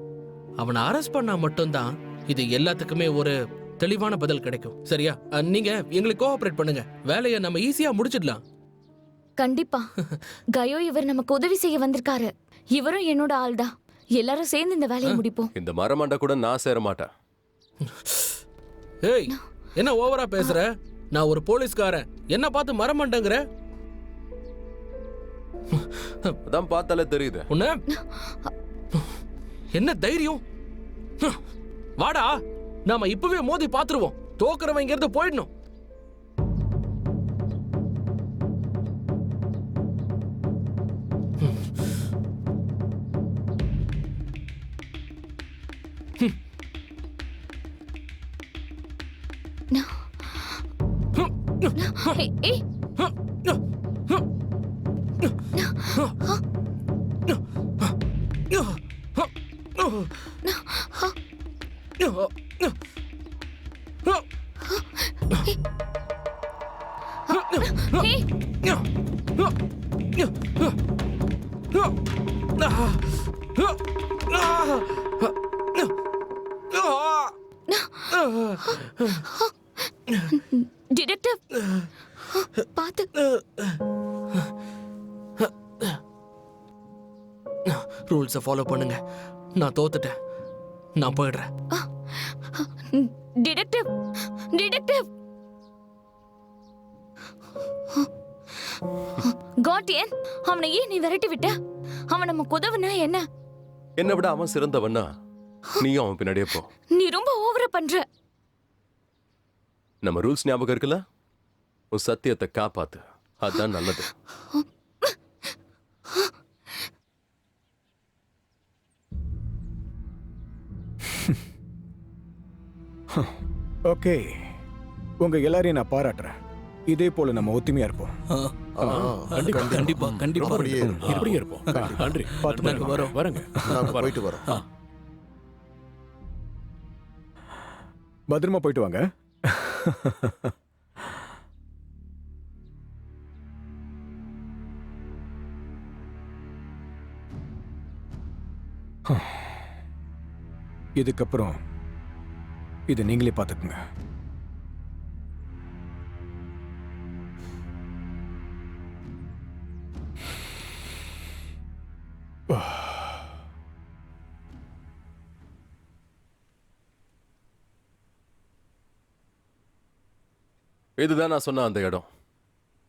அவனை அரெஸ்ட் பண்ணா மட்டும்தான் இது எல்லாத்துக்குமே ஒரு தெளிவான பதில் கிடைக்கும். சரியா? நீங்க எங்களுக்கு கோஆபரேட் பண்ணுங்க. வேலையை நம்ம ஈஸியா முடிச்சிடலாம். கண்டிப்பா. கயோ இவர் நமக்கு உதவி செய்ய வந்திருக்காரு. இவரும் என்னோட ஆள் தான். எல்லாரும் சேர்ந்து இந்த வேலையை முடிப்போம். இந்த மரமண்டை கூட நான் சேர மாட்டேன். ஏய், என்ன ஓவரா பேசுற? நான் ஒரு போலீஸ்காரன். என்ன பார்த்து மரமண்டங்கிற? அதான் பார்த்தாலே தெரியுது. உன்ன என்ன தைரியம்? வாடா, நாம இப்பவே மோதி பாத்துருவோம். தோக்குறவன் இங்க இருந்து போயிடணும். ஏய், டிடெக்டிவ், பாத்து. ரூல்ஸை ஃபாலோ பண்ணுங்க. நான் தோத்துட்டேன். நான் போயிடுறேன். Detective, detective. காட்டியன், அவனை ஏன் நீ விரட்டி விட்ட? அவன் நமக்கு உதவுனா என்ன? என்னை விட அவன் சிறந்தவன்னா நீயும் அவன் பின்னாடியே போ. நீ ரொம்ப ஓவரா பண்ற. நம்ம ரூல்ஸ் ஞாபகம் இருக்குல்ல? உன் சத்தியத்தை காப்பாத்து. அதான் நல்லது. ஓகே, உங்க எல்லாரையும் நான் பாராட்டுறேன். இதே போல நம்ம ஒத்துமையா இருப்போம். கண்டிப்பா கண்டிப்பா அப்படியே இப்படியே இருப்போம். நன்றி. பார்த்து நாங்க வரோம். வரங்க. நாங்க போயிட்டு வரோம். பத்திரமா போயிட்டு வாங்க. இதுக்கப்புறம் இதை நீங்களே பார்த்துக்குங்க. இதுதான் நான் சொன்ன அந்த இடம்.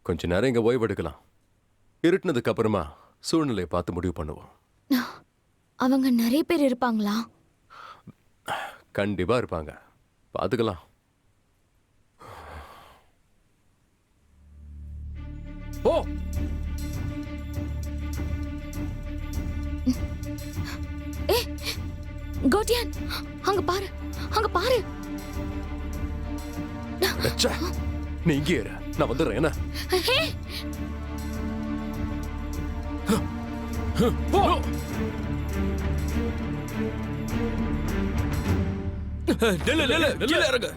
கொஞ்ச நேரம் இங்க ஓய்வெடுக்கலாம். இருட்டுனதுக்கு அப்புறமா சூழ்நிலையை பார்த்து முடிவு பண்ணுவோம். அவங்க நிறைய பேர் இருப்பாங்களா? கண்டிப்பா இருப்பாங்க, பார்த்துக்கலாம். ஓ கோட்டியான், அங்க பாரு, அங்க பாரு. ச்சே, நீ இங்கே இரு, நான் வந்துடுறேன். என்ன ஹே, கீழே இறங்க.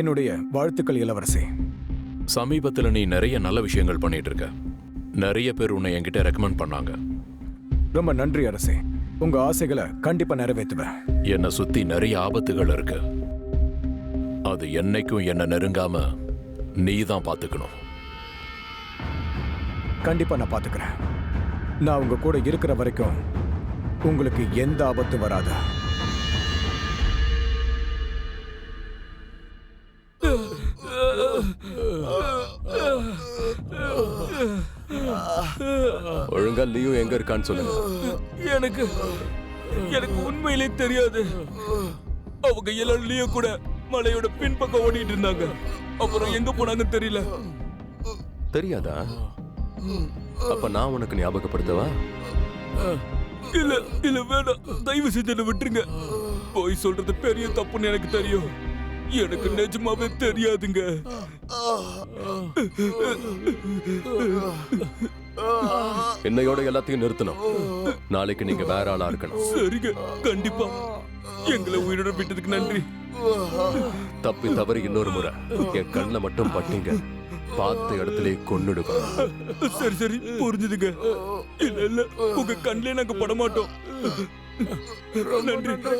என்னுடைய வாழ்த்துக்கள் இளவரசி. சமீபத்துல நீ நிறைய நல்ல விஷயங்கள் பண்ணிட்டு இருக்க. நிறைய பேர் உன்னை என்கிட்ட ரெக்கமெண்ட் பண்ணாங்க. ரொம்ப நன்றி அரசே. உங்க ஆசைகளை கண்டிப்பா நிறைவேற்றுவேன். என்னை சுத்தி நிறைய ஆபத்துகள் இருக்கு. அது என்னைக்கும் என்ன நெருங்காம நீ தான் பாத்துக்கணும். கண்டிப்பா நான் பாத்துக்கிறேன். நான் உங்க கூட இருக்கிற வரைக்கும் உங்களுக்கு எந்த ஆபத்தும் வராது. ஒழுங்கா லியோ எங்க இருக்கான்னு சொல்லுங்க. எனக்கு எனக்கு உண்மையிலே தெரியாது. அவங்க எல்லாரும் லியோ கூட மலையோட பின்பக்கம் ஓடிட்டு இருந்தாங்க. அப்புறம் எங்க போனாங்கன்னு தெரியல. தெரியாதா? அப்ப நான் உனக்கு ஞாபகப்படுத்தவா? இல்ல இல்ல வேணாம், தயவு செஞ்சு என்னை விட்டுருங்க. போய் சொல்றது பெரிய தப்புன்னு எனக்கு தெரியும். எனக்கு நிஜமாவே தெரியாதுங்க. என்னையோட எல்லாத்தையும் நிறுத்தணும். நாளைக்கு நீங்க வேற ஆளா இருக்கணும். சரிங்க, கண்டிப்பா. எங்களை உயிரோட விட்டதுக்கு நன்றி. தப்பி தவறி இன்னொரு முறை என் கண்ணை மட்டும் பட்டீங்க, பார்த்த இடத்துல கொன்னுடுவேன். சரி சரி, புரிஞ்சுதுங்க. இல்ல இல்ல, உங்க கண்ணிலே நாங்க பட மாட்டோம். நன்றி நன்றி.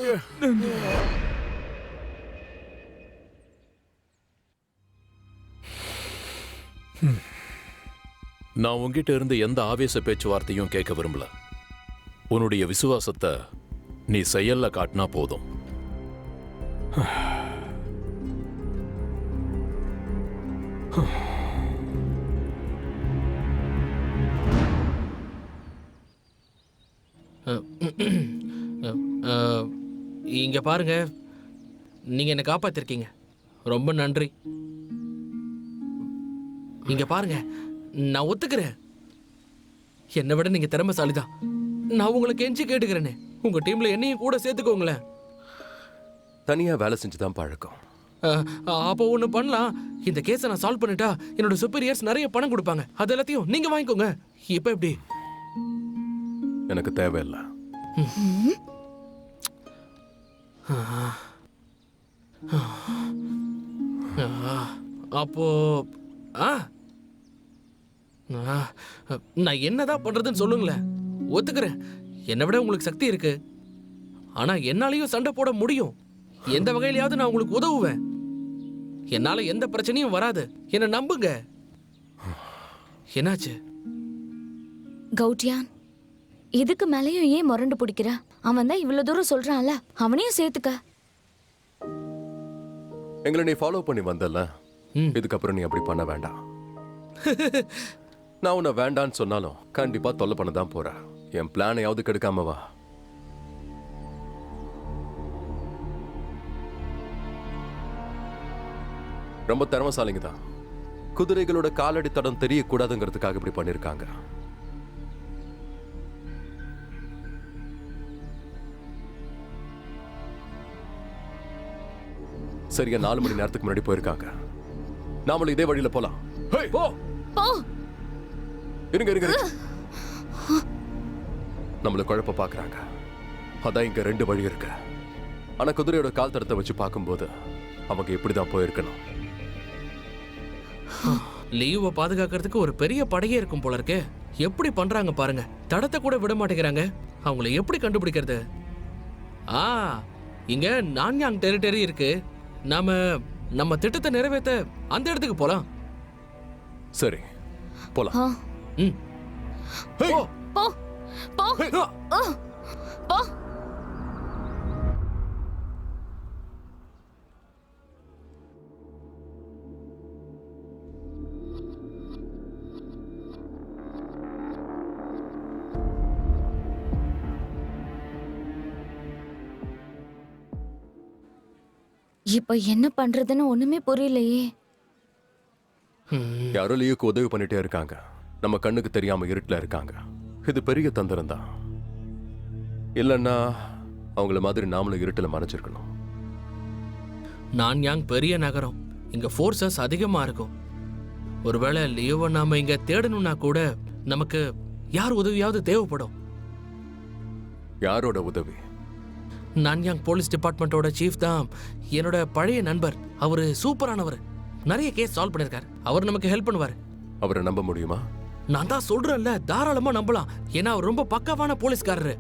நான் உன்கிட்ட இருந்து எந்த ஆவேச பேச்சுவார்த்தையும் கேட்க விரும்பல. உன்னுடைய விசுவாசத்தை நீ செயல்ல காட்டினா போதும். இங்க பாருங்க, நீங்க என்னை காப்பாத்திருக்கீங்க. ரொம்ப நன்றி. இங்க பாருங்க, நான் ஒத்துக்கிறேன். என்னை விட நீங்க திறமைசாலிதான். நான் உங்களுக்கு கெஞ்சி கேட்டுக்கிறேனே, உங்க டீம்ல என்னையும் கூட சேர்த்துக்கோங்களேன். தனியா வேலை செஞ்சுதான் பழக்கம். அப்போ ஒண்ணு பண்ணலாம். இந்த கேஸை நான் சால்வ் பண்ணிட்டா என்னோட சுப்பீரியர்ஸ் நிறைய பணம் கொடுப்பாங்க. அது எல்லாத்தையும் நீங்க வாங்கிக்கோங்க. இப்ப எப்படி? எனக்கு தேவையில்லை. அப்போ நான் என்னதான் பண்றதுன்னு சொல்லுங்களேன். ஒத்துக்கிறேன், என்னை விட உங்களுக்கு சக்தி இருக்கு. ஆனா என்னாலையும் சண்டை போட முடியும். எந்த வகையிலயாவது நான் உங்களுக்கு உதவுவேன். என்னால எந்த பிரச்சனையும் வராது. என்ன நம்புங்க. என்னாச்சு? கௌட்டியான், இதுக்கு மேலேயும் ஏன் முரண்டு பிடிக்கிற? அவன் தான் இவ்வளவு தூரம் சொல்றான்ல, அவனையும் சேர்த்துக்க. எங்களை நீ ஃபாலோ பண்ணி வந்தல, இதுக்கப்புறம் நீ அப்படி பண்ண வேண்டாம். நான் உன்னை வேண்டான்னு சொன்னாலும் கண்டிப்பா தொல்லை பண்ண தான் போற. என் பிளானையாவது கெடுக்காம வா. ரொம்ப திறமசாலிங்க தான். குதிரைகளோட காலடி தடம் தெரியக்கூடாதுங்கிறதுக்காக இப்படி பண்ணிருக்காங்க. சரியா 4 மணி நேரத்துக்கு முன்னாடி போயிருக்காங்க. நாமளும் இதே வழியில போலாம். போ போ. இருங்க இருங்க இருங்க. நம்மள குழப்ப பாக்குறாங்க. அதான் இங்க 2 வழி இருக்கு. ஆனா குதிரையோட கால் தடத்தை வச்சு பார்க்கும்போது அவங்க இப்படிதான் போயிருக்கணும். லீவை பாதுகாக்கிறதுக்கு ஒரு பெரிய படையே இருக்கும் போல இருக்கு. எப்படி பண்றாங்க பாருங்க. தடத்தை கூட விட மாட்டேங்கிறாங்க. அவங்கள எப்படி கண்டுபிடிக்கிறது? இங்க நான்யாங் டெரிட்டரி இருக்கு. நம்ம திட்டத்தை நிறைவேற்ற அந்த இடத்துக்கு போலாம். சரி போலாம். ம். போ போ போ போ. இப்ப என்ன பண்றதுன்னு ஒண்ணுமே புரியலையே. யாரோ லீவுக்கு உதவி பண்ணிட்டே இருக்காங்க. நம்ம கண்ணுக்கு தெரியாம இருட்டுல இருக்காங்க. இது பெரிய தந்திரம் தான். இல்லன்னா அவங்கள மாதிரி நாமளும் இருட்டுல மறைச்சிருக்கணும். நான்யாங் பெரிய நகரம். இங்க ஃபோர்ஸஸ் அதிகமா இருக்கும். ஒருவேளை லியோவை நாம இங்க தேடணும்னா கூட நமக்கு யார் உதவியாவது தேவைப்படும். யாரோட உதவி? நான்யாங் போலீஸ் டிபார்ட்மெண்டோட சீஃப் தான் என்னோட பழைய நண்பர். அவரு சூப்பரானவர். நிறைய கேஸ் சால்வ் பண்ணிருக்காரு. அவர் நமக்கு ஹெல்ப் பண்ணுவார். அவரை நம்ப முடியுமா? நான் தான் சொல்றேன்ல, தாராளமா நம்பலாம். ஏன்னா அவர் ரொம்ப பக்காவான போலீஸ்காரரு.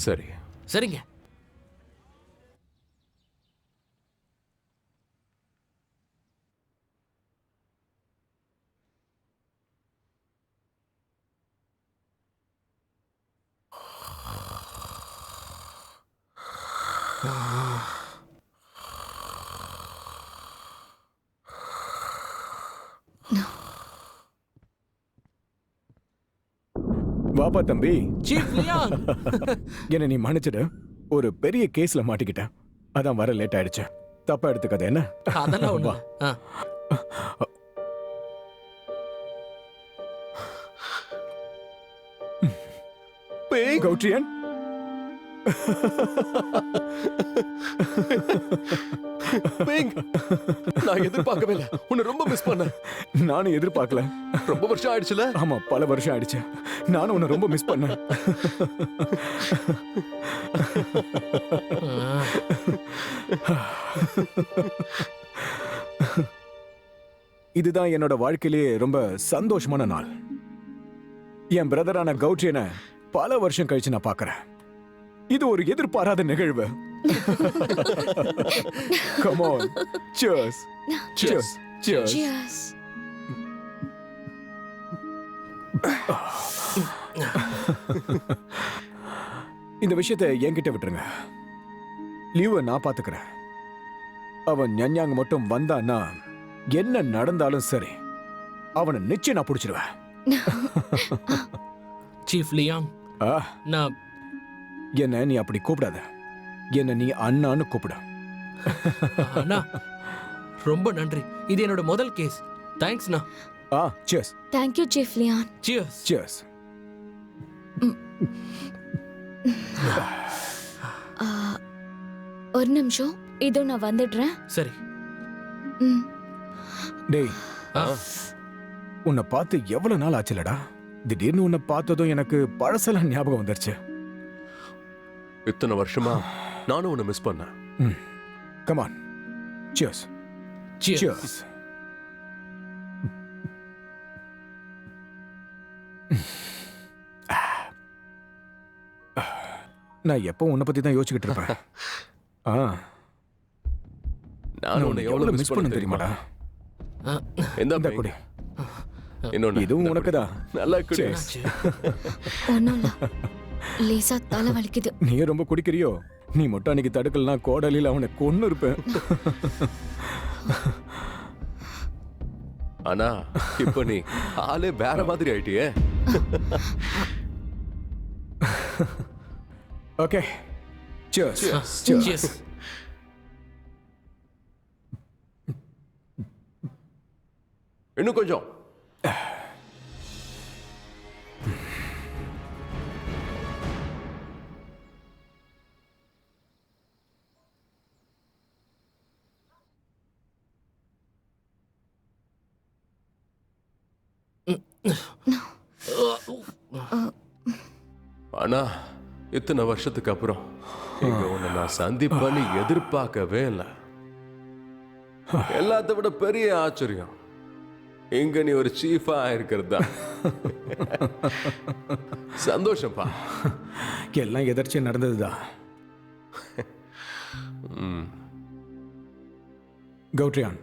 சரி சரிங்க. வாப்பா தம்பி. Chief Leong. என்ன நீ மன்னிச்சிடு. ஒரு பெரிய கேஸ்ல மாட்டிக்கிட்டேன். அதான் வர லேட் ஆயிடுச்சு. தப்பா எடுத்துக்காத என்ன? அதெல்லாம் ஒண்ணு. கௌட்ரியன், நான் எதிர்பார்க்கவே இல்லை. உன்னை ரொம்ப மிஸ் பண்ணேன். நானும் எதிர்பார்க்கல. ரொம்ப வருஷம் ஆயிடுச்சுல? ஆமா, பல வருஷம் ஆயிடுச்சு. நானும் உன்னை ரொம்ப மிஸ் பண்ணேன். இதுதான் என்னோட வாழ்க்கையிலேயே ரொம்ப சந்தோஷமான நாள். என் பிரதரான கௌட்ரியனை பல வருஷம் கழிச்சு நான் பார்க்கறேன். இது ஒரு எதிர்பாராத நிகழ்வு. Come on. Cheers. Cheers. Cheers. Cheers. இந்த விஷயத்தை என்கிட்ட விட்டுருங்க. லீவை நான் பாத்துக்கிறேன். அவன் ஞாஞாங்க மட்டும் வந்தான்னா என்ன நடந்தாலும் சரி, அவனை நிச்சயம் நான் பிடிச்சிருவேன். சீஃப் லியாங், நான் என்ன நீ அப்படி கூப்பிடாத. என்ன நீ அண்ணான்னு கூப்பிட. அண்ணா, ரொம்ப நன்றி. இது என்னோட முதல் கேஸ். தேங்க்ஸ்ண்ணா. Cheers. Thank you, Chief Leon. Cheers. Cheers. ஆ, ஒரு நிமிஷம், இதோ நான் வந்துடுறேன். சரி. ம். டேய், ஆ, உன்னை பார்த்து எவ்வளவு நாள் ஆச்சுலடா? திடீர்னு உன்னை பார்த்ததும் எனக்கு பழசெல்லாம் ஞாபகம் வந்துருச்சு. இத்தனை வருஷமா நானும் உன்னை மிஸ் பண்ணேன். Come on, cheers. cheers. சியர்ஸ். நான் எப்போ உன்னை பத்தி தான் யோசிச்சுக்கிட்டு இருப்பேன். ஆ, நானும் உன்னை எவ்வளவு மிஸ் பண்ண தெரியுமாடா? எந்த இந்தா குடி. இன்னொன்னு இதுவும் உனக்குதான். நல்லா குடி. Cheers. ஒன்றும் இல்லை, லேசா தலை வலிக்குது. நீ ரொம்ப குடிக்கிறியோ? நீ மட்டும் அன்னைக்கு தடுக்கலனா கோடலில் அவனை கொன்னு இருப்பேன். ஆனா இப்ப நீ ஆளே வேற மாதிரி ஆயிட்டியே. Okay, cheers. Cheers. இன்னும் கொஞ்சம். ஆனா இத்தனை வருஷத்துக்கு அப்புறம் இங்க உன்னை நான் சந்திப்பேன்னு எதிர்பார்க்கவே இல்லை. எல்லாத்த விட பெரிய ஆச்சரியம் இங்க நீ ஒரு சீஃபா இருக்கிறது தான். சந்தோஷப்பா. எல்லாம் எதர்ச்சியா நடந்ததுதான். கௌட்ரியான்,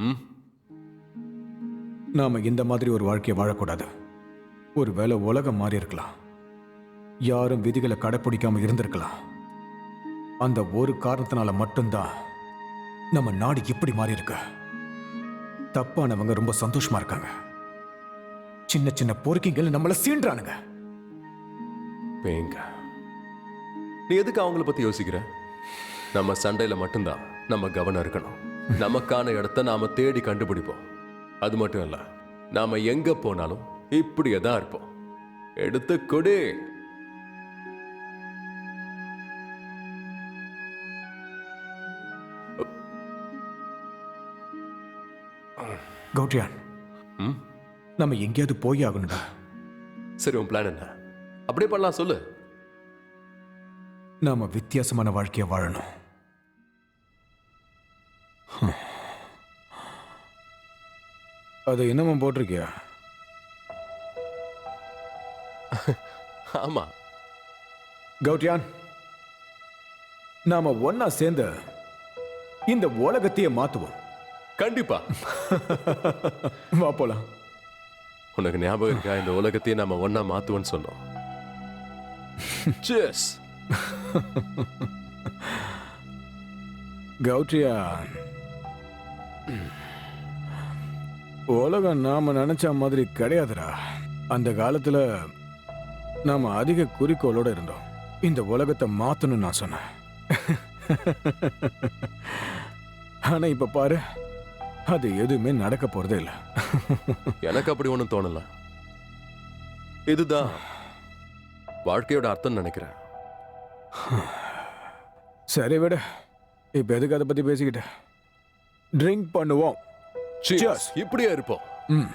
ம், நாம இந்த மாதிரி ஒரு வாழ்க்கையை வாழக்கூடாது. ஒருவேளை உலகம் மாறி இருக்கலாம், யாரும் விதிகளை கடைப்பிடிக்காம இருந்திருக்கலாம். அந்த ஒரு காரணத்தினால மட்டும்தான் நம்ம நாடு இப்படி மாறி இருக்கு. தப்பானவங்க ரொம்ப சந்தோஷமா இருக்காங்க. சின்ன சின்ன பொறுக்கிகள் நம்மள சீன்றானுங்க. பேங்க, நீ எதுக்கு அவங்கள பத்தி யோசிக்கிற? நம்ம சண்டையில மட்டும்தான் நம்ம கவனம் இருக்கணும். நமக்கான இடத்தை நாம தேடி கண்டுபிடிப்போம். அது மட்டும் இல்ல, நாம எங்க போனாலும் இப்படியே தான் இருப்போம். எடுத்து கொடு. கௌட்ரியான், ம், நம்ம எங்கேயாவது போய் ஆகணும்டா. சரி, உன் பிளான் என்ன? அப்படியே பண்ணலாம், சொல்லு. நாம வித்தியாசமான வாழ்க்கையை வாழணும். அது என்னமா போட்டிருக்கியா? ஆமா, கௌட்ரியான், நாம ஒன்னா சேர்ந்து இந்த உலகத்தையே மாத்துவோம். கண்டிப்பா. வா போலாம். உனக்கு ஞாபகம் இருக்கா, இந்த உலகத்தையே நாம ஒன்னா மாத்துவோம்னு சொன்னோம். Cheers. கௌட்ரியான், உலகம் நாம நினைச்ச மாதிரி கிடையாதுடா. அந்த காலத்துல நாம அதிக குறிக்கோளோட இருந்தோம். இந்த உலகத்தை மாத்தணும்னு நான் சொன்னேன். ஆனா இப்ப பாரு, அது எதுவுமே நடக்க போறதே இல்ல. எனக்கு அப்படி ஒண்ணும் தோணல. இதுதான் வாழ்க்கையோட அர்த்தம் நினைக்கிறேன். சரி விட, இப்ப எதுக்கு அதை பத்தி பேசிக்கிட்ட? ட்ரிங்க் பண்ணுவோம். Cheers. இப்படியே இருப்போம். ம்.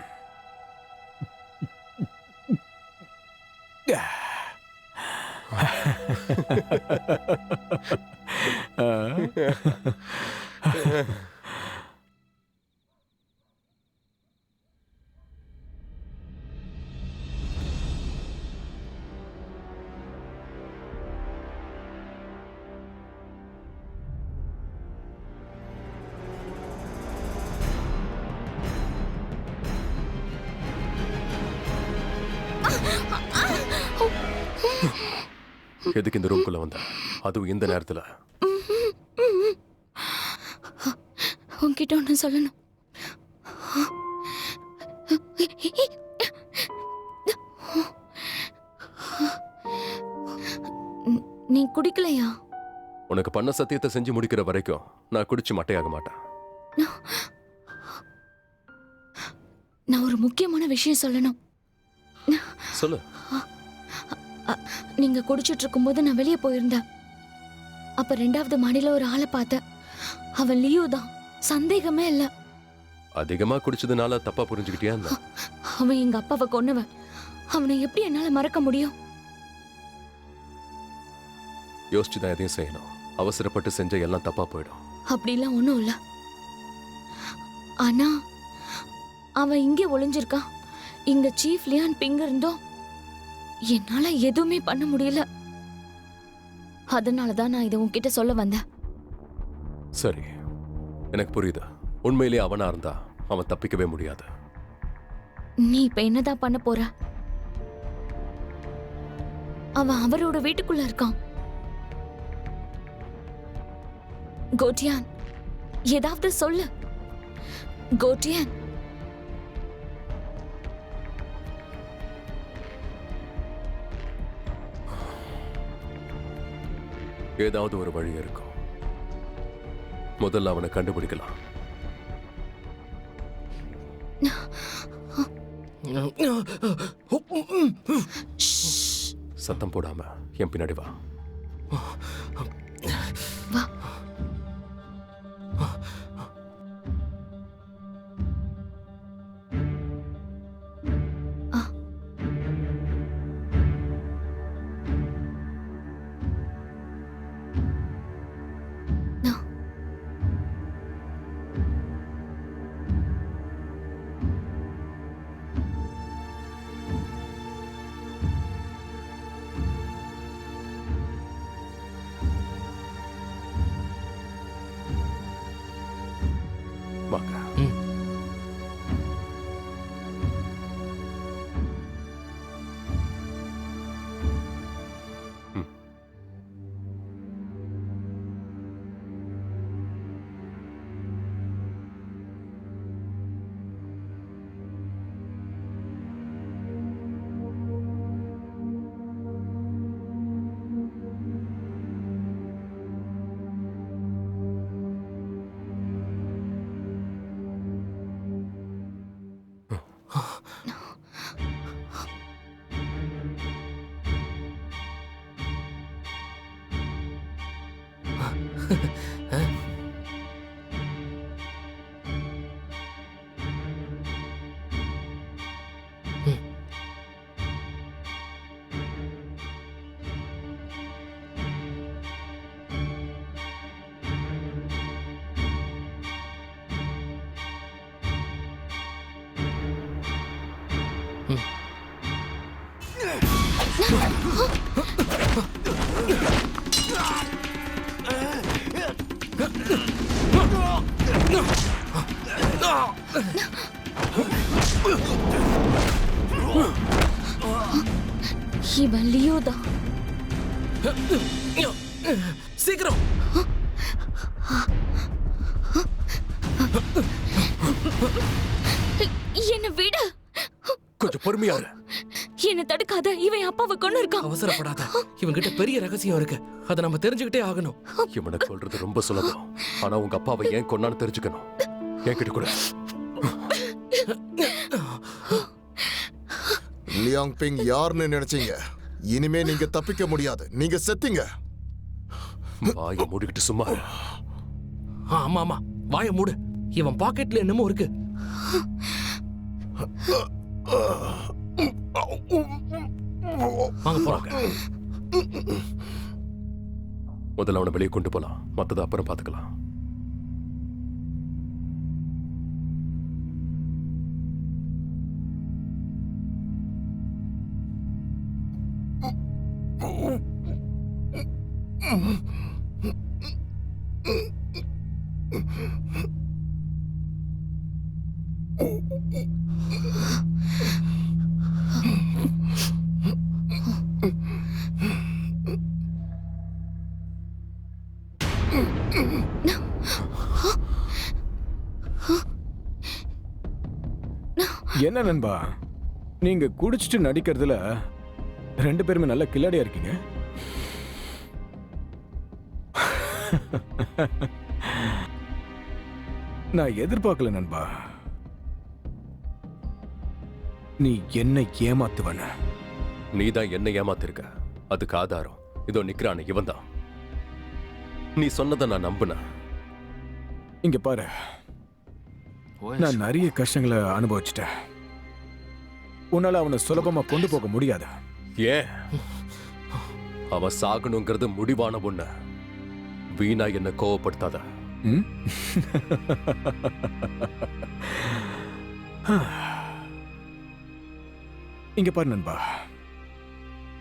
எதுக்கு இந்த ரூம்குள்ள வந்த? அதுவும் இந்த நேரத்துல? உன்கிட்ட ஒன்று சொல்லணும். நீ குடிக்கலையா? உனக்கு பண்ண சத்தியத்தை செஞ்சு முடிக்கிற வரைக்கும் நான் குடிச்சு மட்டையாக மாட்டேன். நான் ஒரு முக்கியமான விஷயம் சொல்லணும். சொல்லு. நீங்க குடிச்சிட்டு இருக்கும்போது நான் வெளியே போயிருந்தேன். அப்ப 2வது மாடியில ஒரு ஆளை பார்த்தேன். அவன் லியோ தான், சந்தேகமே இல்ல. அதிகமா குடிச்சதுனால தப்பா புரிஞ்சுக்கிட்டியா என்ன? அவன் எங்க அப்பாவை கொன்னவன். அவனை எப்படி என்னால மறக்க முடியும்? யோசிச்சுதான் எதையும் செய்யணும். அவசரப்பட்டு செஞ்ச எல்லாம் தப்பா போயிடும். அப்படிலாம் ஒண்ணும் இல்ல. ஆனா அவன் இங்கே ஒளிஞ்சிருக்கான். இங்க சீஃப் லியான் பிங் இருந்தோம். என்னால எதுவுமே பண்ண முடியல. அதனாலதான் நான் இதை உன்கிட்ட சொல்ல வந்தேன். சரி, எனக்கு புரியுது. உண்மையிலேயே அவனா இருந்தா அவன் தப்பிக்கவே முடியாது. நீ இப்ப என்னதான் பண்ண போற? அவன் அவரோட வீட்டுக்குள்ள இருக்கான். கோட்டியான், ஏதாவது சொல்லு. கோட்டியான். ஏதாவது ஒரு வழி இருக்கும். முதல்ல அவனை கண்டுபிடிக்கலாம். சத்தம் போடாம என் பின்னாடி வா. வா. வாங்க. இவன் லியோ தான். சீக்கிரம். என்ன விடு. கொஞ்சம் பொறுமையா இரு. என்ன தடுக்காத. இவன் அப்பாவை கொண்டு இருக்கான். அவசரப்படாத. இவன்கிட்ட பெரிய ரகசியம் இருக்கு. அதை நம்ம தெரிஞ்சுக்கிட்டே ஆகணும். இவனை கொல்றது ரொம்ப சுலபம். ஆனா உங்க அப்பாவை ஏன் கொன்னான்னு தெரிஞ்சுக்கணும். என்கிட்ட கூட. லியாங் பிங் யாருன்னு நினைச்சீங்க? இனிமே நீங்க தப்பிக்க முடியாது. நீங்க செத்தீங்க. வாயை மூடிக்கிட்டு சும்மா இரு. ஆமா ஆமா, வாயை மூடு. இவன் பாக்கெட்ல என்னமோ இருக்கு. வாங்க போறாங்க. முதல்ல அவனை வெளியே கொண்டு போலாம். மத்தத அப்புறம் பாத்துக்கலாம். என்ன நண்பா, நீங்க குடிச்சிட்டு நடிக்கிறதுல 2 பேருமே நல்ல கில்லாடியா இருக்கீங்க. நான் எதிர்பார்க்கல நண்பா. நீ என்ன ஏமாத்துவன. நீதான் என்ன ஏமாத்திருக்க. அதுக்கு ஆதாரம் இதோ நிக்கிறானே இவன் தான். நீ சொன்னதை நான் நம்பினேன். இங்க பாரு, நான் நிறைய கஷ்டங்களை அனுபவிச்சிட்டேன். உன்னால அவனை சுலபமா கொண்டு போக முடியாது. ஏன்? அவன் சாகணுங்கிறது முடிவான ஒண்ணு. வீணா என்ன கோவப்படுத்தாத. ம்? இங்க பாரு நண்பா,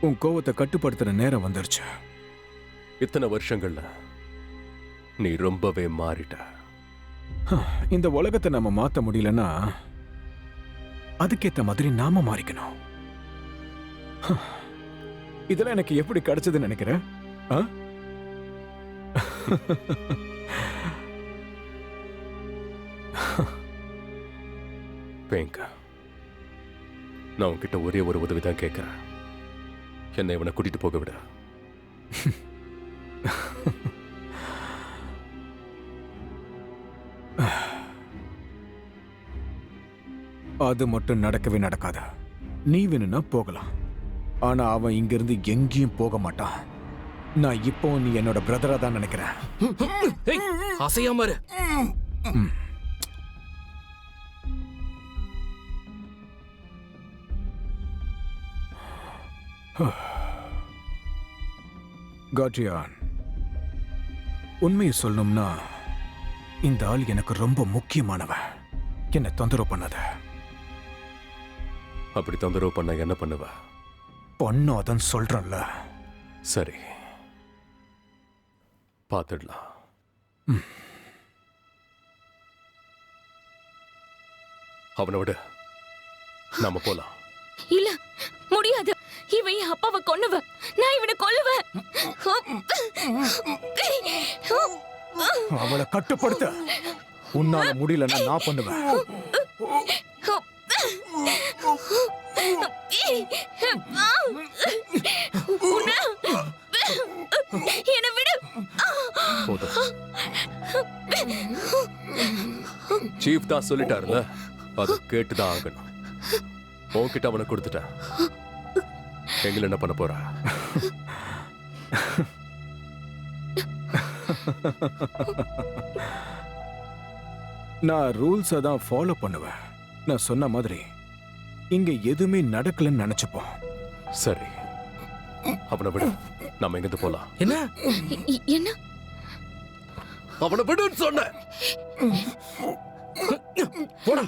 உன் கோவத்தை கட்டுப்படுத்துற நேரம் வந்துருச்சு. இத்தனை வருஷங்கள்ல நீ ரொம்பவே மாறிட்ட. இந்த உலகத்தை நம்ம மாத்த முடியலன்னா அதுக்கேத்த மாதிரி நாம மாறிக்கணும். இதெல்லாம் எனக்கு எப்படி கிடைச்சதுன்னு நினைக்கிறேன்? ஆ? பேங்க, நான் உன்கிட்ட ஒரே ஒரு உதவி தான் கேட்கிறேன். என்னை இவனை கூட்டிட்டு போக விட. அது மட்டும் நடக்கவே நடக்காது. நீ வேணும்னா போகலாம், ஆனா அவன் இங்கிருந்து எங்கேயும் போக மாட்டான். நான் இப்போ நீ என்னோட பிரதரா தான் நினைக்கிறேன். ஏய், அசையாம இரு. ம். காட்ரியான், உண்மையை சொல்லணும்னா இந்த ஆள் எனக்கு ரொம்ப முக்கியமானவன். என்னை தொந்தரவு பண்ணாத. அப்படி தொந்தரவு பண்ண என்ன பண்ணுவ? பண்ணாதன்னு சொல்றேன்ல. சரி, பார்த்துடலாம். அவனை விட நாம போலாம். இல்ல, முடியாது. இவன் என் அப்பாவை கொன்னுவ. நான் இவனை கொல்லுவேன். அவளை கட்டுப்படுத்த உன்னால முடியலன்னா நான் பண்ணுவேன். என்னை விடு. போதும். சீஃப் தான் சொல்லிட்டாருல, அதை கேட்டுதான் ஆகணும். உன்கிட்ட அவனை கொடுத்துட்டேன். எங்களை என்ன பண்ண போற? நான் ரூல்ஸை தான் ஃபாலோ பண்ணுவேன். நான் சொன்ன மாதிரி இங்க எதுவுமே நடக்கலன்னு நினைச்சுப்போம். சரி, அவனை விடு. நாம எங்கிருந்து போலாம்? என்ன என்ன? அவனை விடுன்னு சொன்ன. போடா.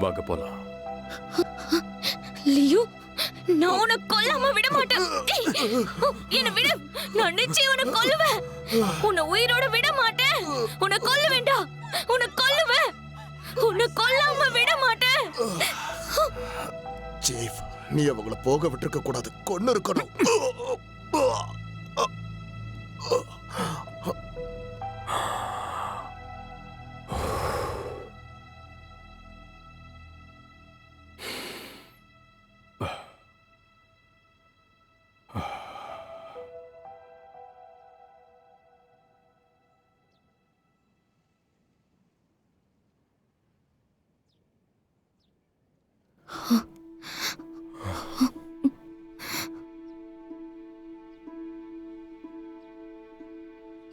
வாங்க போலாம். லியோ, நான் உன்னை கொல்லாம விட மாட்டேன். என்ன விடு. நான் நிச்சயம் உன்னை கொல்லுவேன். உன்னை உயிரோட விட மாட்டேன். உன்னை கொல்ல வேண்டாம். உன்னை கொல்லுவேன். உன்னை கொல்லாம விட மாட்டேன். சீஃப், நீ அவங்கள போக விட்டுருக்க கூடாது. கொன்னு இருக்கணும்.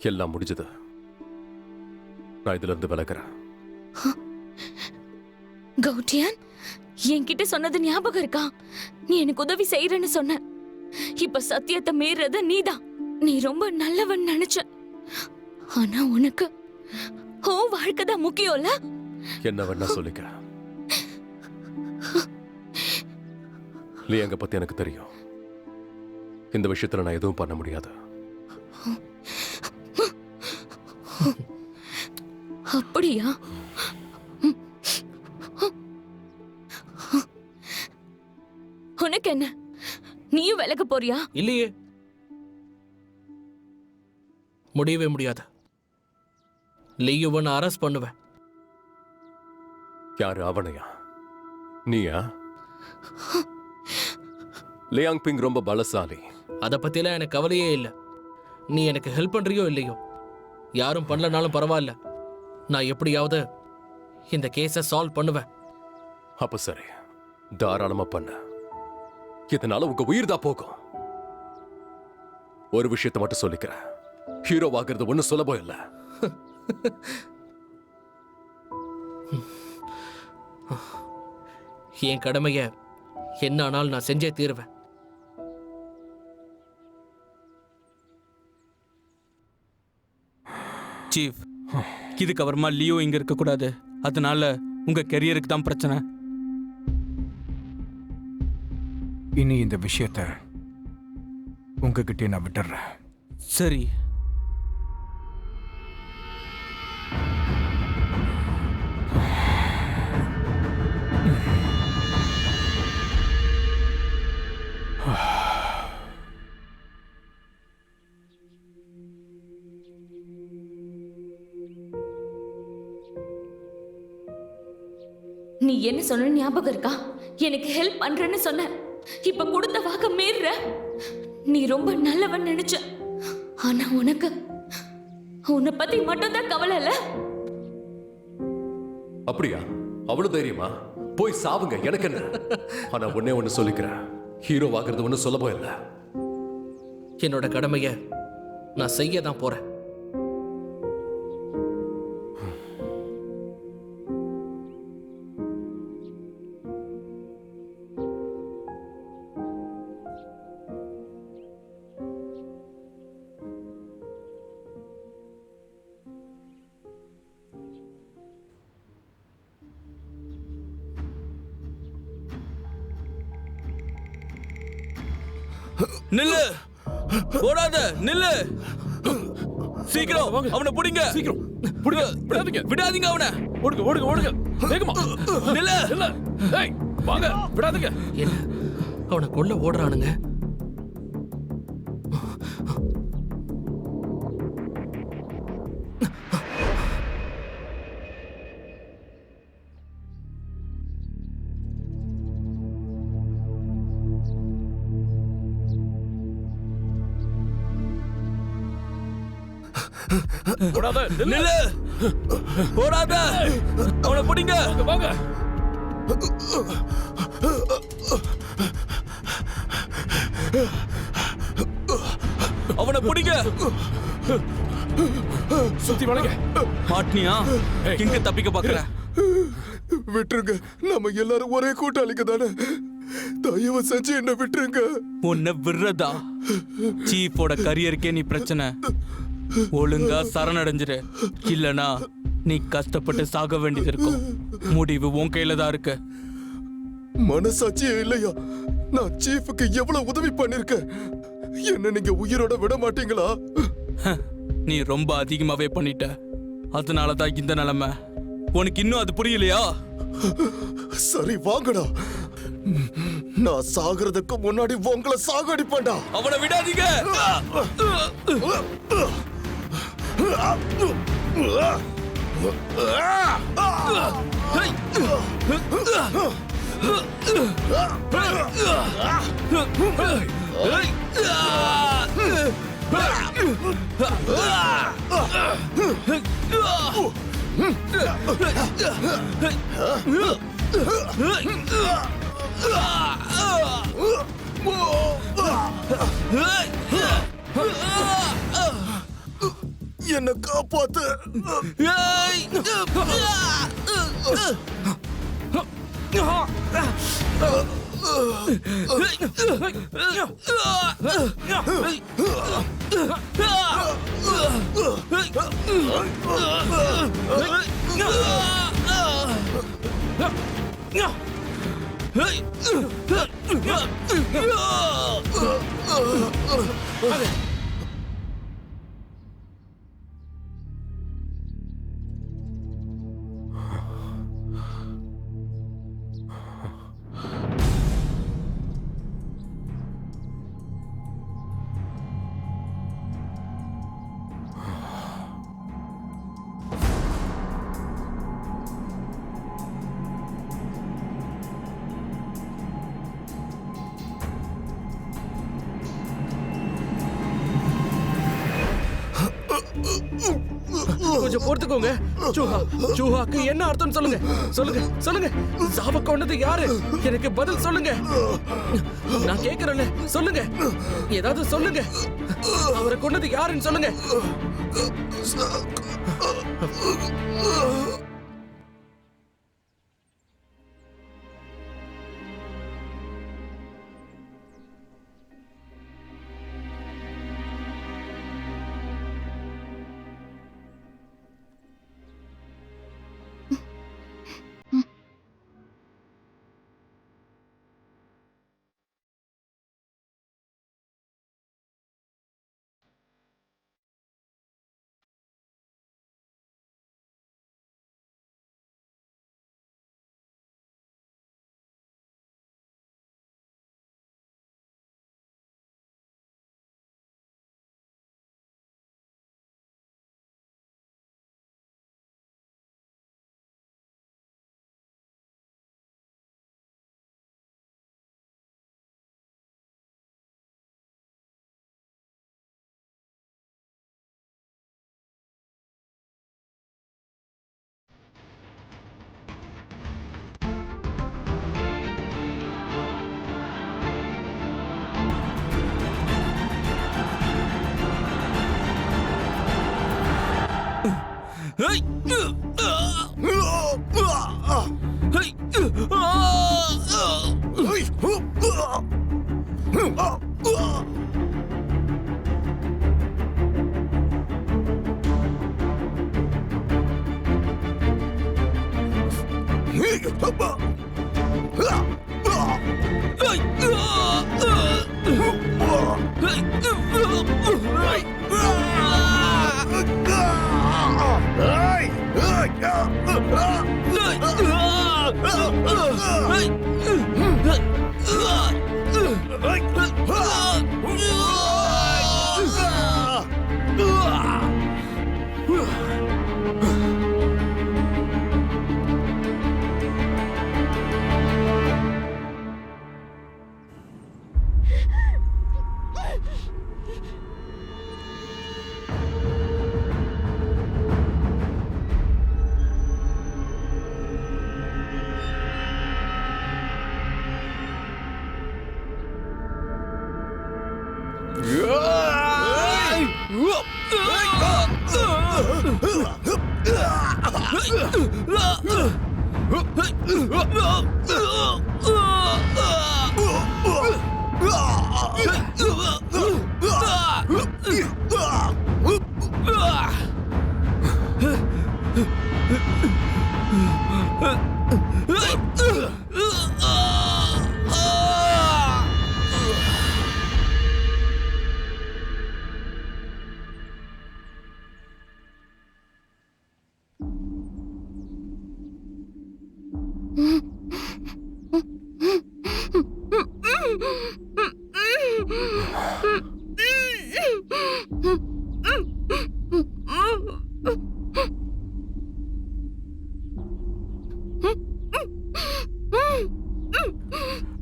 எல்லாம் முடிஞ்சது. நான் இதுல இருந்து விலகிறேன். கௌட்டியான், என்கிட்ட சொன்னது ஞாபகம் இருக்கா? நீ எனக்கு உதவி செய்யறன்னு சொன்ன. இப்ப சத்தியத்தை மீறது நீதான். நீ ரொம்ப நல்லவன் நினைச்ச. ஆனா உனக்கு வாழ்க்கைதான் முக்கியம்ல. என்ன வேணா சொல்லிக்க. லியாங்க பத்தி எனக்கு தெரியும். இந்த விஷயத்துல நான் எதுவும் பண்ண முடியாது. அப்படியா? உனக்கு என்ன? நீயும் விலக போறியா? இல்லையே, முடியவே முடியாது. லியுவனை அரெஸ்ட் பண்ணுவேன். யாரு? அவனையா? நீயா? லியாங் பிங் ரொம்ப பலசாலி. அத பத்திலாம் எனக்கு கவலையே இல்லை. நீ எனக்கு ஹெல்ப் பண்றியோ இல்லையோ, யாரும் பண்ணலனாலும் பரவாயில்ல, நான் எப்படியாவது இந்த கேஸை சால்வ் பண்ணுவேன். அப்ப சரி, தாராளமா பண்ண. இதனால உங்க உயிர் தான் போகும். ஒரு விஷயத்தை மட்டும் சொல்லிக்கிறேன், ஹீரோ ஆகிறது ஒன்னும் சுலபம் இல்ல. என் கடமைய என்ன ஆனாலும் நான் செஞ்சே தீருவேன். சீஃப், இதுக்கு அப்புறமா லியோ இங்க இருக்க கூடாது. அதனால உங்க கெரியருக்கு தான் பிரச்சனை. இனி இந்த விஷயத்த உங்ககிட்டே நான் விட்டுறேன். சரி. நீ என்ன சொன்ன ஞாபகம் இருக்கா? எனக்கு ஹெல்ப் பண்றேன்னு சொன்ன. இப்ப கொடுத்த வாக்க மீறுற. நீ ரொம்ப நல்லவன் நினைச்ச. ஆனா உனக்கு உன்னை பத்தி மட்டும் தான் கவலை இல்ல. அப்படியா? அவ்வளவு தைரியமா? போய் சாவுங்க, எனக்கு என்ன. ஆனா ஒன்னே ஒன்னு சொல்லிக்கிறேன், ஹீரோ ஆகிறது ஒன்னும் சுலபம் இல்ல. என்னோட கடமைய நான் செய்ய தான் போறேன். நில்லு, ஓடாத, நில்லு. சீக்கிரம் அவனை பிடிங்க. சீக்கிரம் புடிங்க, விடாதீங்க, விடாதீங்க அவனை. ஓடுங்க ஓடுங்க ஓடுங்க, வேகமா. நில்லு. இல்ல, ஏய் வாங்க, விடாதீங்க. என்ன அவனை கொல்ல ஓடுறானுங்க? ஓடாத, நில்லு, ஓடாத, அவனை பிடிங்க. வாங்க. அவனை பிடிங்க. சுத்தி வளைங்க. மாட்னியா? எங்க தப்பிக்க பாக்குற? விட்டுருங்க, நம்ம எல்லாரும் ஒரே கூட்டாளிங்க தானே. தயவு செஞ்சு என்ன விட்டுருங்க. உன்னை விடுறதா? சீஃபோட கரியருக்கே நீ பிரச்சனை. ஒழுங்கா சரணடைஞ்சிரு, இல்லனா நீ கஷ்டப்பட்டு சாக வேண்டியது இருக்கும். முடிவு உன் கையில தான் இருக்கு. மனசாட்சியே இல்லையா? நான் சீஃபுக்கு எவ்வளவு உதவி பண்ணிருக்கேன். என்ன நீங்க உயிரோட விட மாட்டீங்களா? நீ ரொம்ப அதிகமாவே பண்ணிட்ட. அதனாலதான் இந்த நிலைமை. உனக்கு இன்னும் அது புரியலையா? சரி வாங்கடா, நான் சாகிறதுக்கு முன்னாடி உங்களை சாகடிப்பேன்டா. அவனை விடாதீங்க. என்ன காப்பாத்து. கொஞ்சம் பொறுத்துக்கோங்க. சூஹா, சூஹாக்கு என்ன அர்த்தம் சொல்லுங்க. சொல்லுங்க, சொல்லுங்க. சாவ கொண்டது யாரு? எனக்கு பதில் சொல்லுங்க. நான் கேக்குறேன்ல, சொல்லுங்க. ஏதாவது சொல்லுங்க. அவரை கொண்டது யாருன்னு சொல்லுங்க.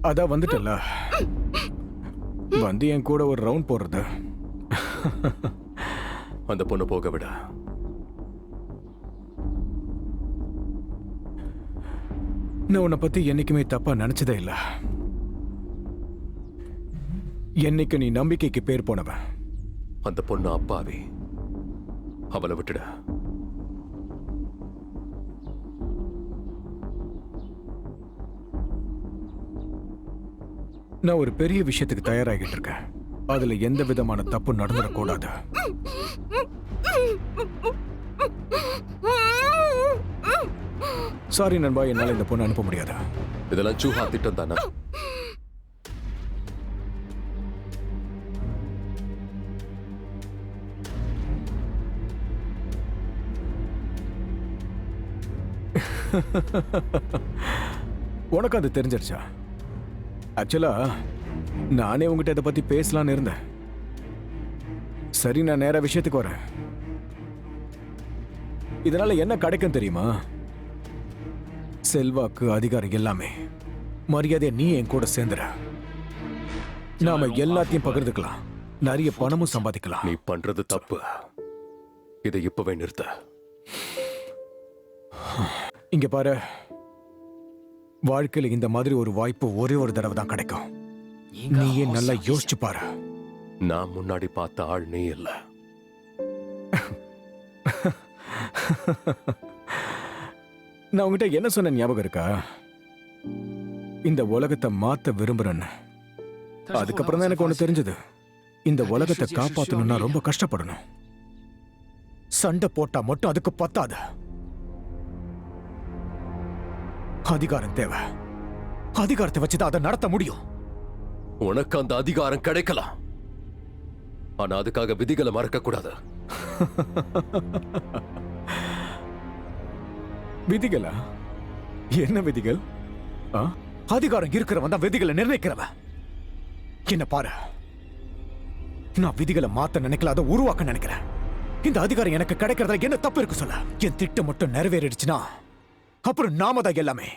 அதான் வந்துட்டல, வந்து என் கூட ஒரு ரவுண்ட் போடுறது. அந்த பொண்ணு போக விட. நான் உன்னை பத்தி என்னைக்குமே தப்பா நினைச்சதே இல்ல. என்னைக்கு நீ நம்பிக்கைக்கு பேர் போனவன். அந்த பொண்ணு அப்பாவி, அவளை விட்டுட. நான் ஒரு பெரிய விஷயத்துக்கு தயாராகிட்டு இருக்கேன். அதுல எந்த விதமான தப்பு நடந்துடக்கூடாது. சாரி நண்பா, என்னால இந்த பொண்ணு அனுப்ப முடியாது. இதெல்லாம் சூஹா திட்டம் தானா? உனக்கு அது தெரிஞ்சிருச்சா? ஆக்சுவலா நானே உங்ககிட்ட இதை பத்தி பேசலான்னு இருந்தேன். சரி, நான் நேரா விஷயத்துக்கு வரேன். இதனால என்ன கிடைக்கும் தெரியுமா? செல்வாக்கு, அதிகாரம் எல்லாமே. மரியாதையை நீ என் கூட சேர்ந்துற. நாம எல்லாத்தையும் பகிர்ந்துக்கலாம், நிறைய பணமும் சம்பாதிக்கலாம். நீ பண்றது தப்பு. இதை இப்பவே நிறுத்த. இங்க பாரு, வாழ்க்கையில இந்த மாதிரி ஒரு வாய்ப்பு ஒரே ஒரு தடவை தான் கிடைக்கும். நீயே நல்லா யோசிச்சு பாரு. நான் முன்னாடி பார்த்த ஆள் நீ இல்ல. நான் உங்ககிட்ட என்ன சொன்ன ஞாபகம் இருக்கா? இந்த உலகத்தை மாத்த விரும்புறேன்னு. அதுக்கப்புறம் தான் எனக்கு ஒண்ணு தெரிஞ்சது. இந்த உலகத்தை காப்பாத்தணும்னா ரொம்ப கஷ்டப்படணும். சண்டை போட்டா மட்டும் அதுக்கு பத்தாது. அதிகாரம் தேவை. அதிகாரத்தை வச்சுதான் அதை நடத்த முடியும். உனக்கு அந்த அதிகாரம் கிடைக்கலாம், ஆனா அதுக்காக விதிகளை மறக்க கூடாது. விதிகளா? என்ன விதிகள்? அதிகாரம் இருக்கிறவன் தான் விதிகளை நிர்ணயிக்கிறவன். என்ன பாரு, நான் விதிகளை மாத்த நினைக்கல, அதை உருவாக்க நினைக்கிறேன். இந்த அதிகாரம் எனக்கு கிடைக்கிறதுல என்ன தப்பு இருக்கு சொல்ல? என் திட்டம் மட்டும் நிறைவேறிடுச்சுன்னா அப்புறம் நாம தான் எல்லாமே.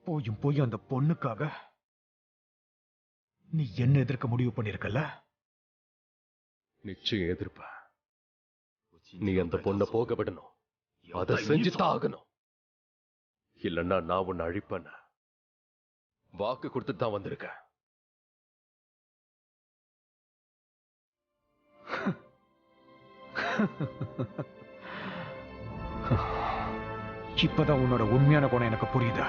போயும் போய் அந்த பொண்ணுக்காக நீ என்ன எதிர்க்க முடிவு பண்ணிருக்கல? நிச்சயம் எதிர்ப்ப. நீ அந்த பொண்ணை போக விடணும், அதை செஞ்சுதான் ஆகணும். இல்லன்னா நான் உன்னை அழிப்பேன். வாக்கு கொடுத்துட்டு தான் வந்திருக்கேன். இப்பதான் உன்னோட உண்மையான குணம் எனக்கு புரியுது.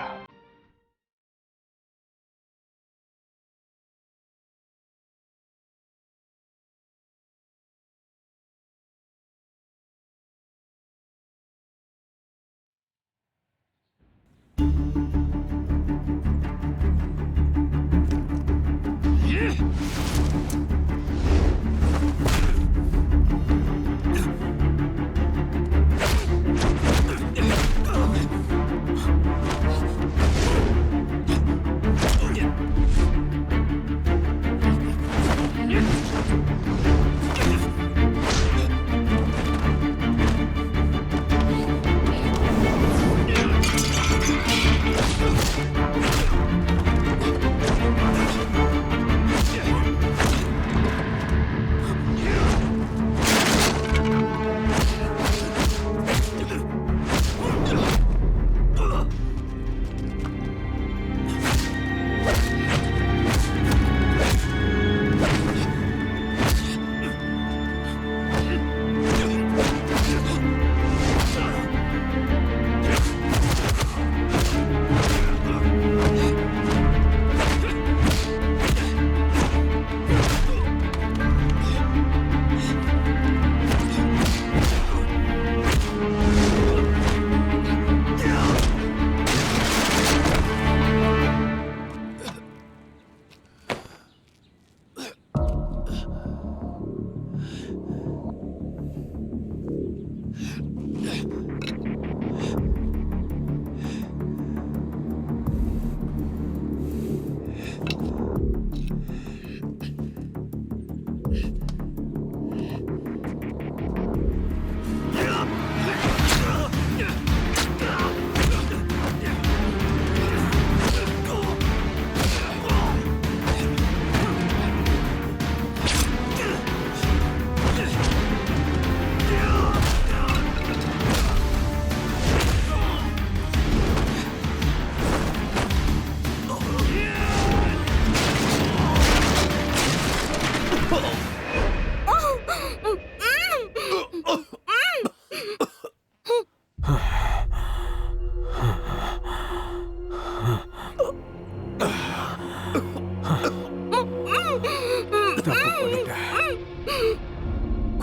பண்ணிட்டேன்.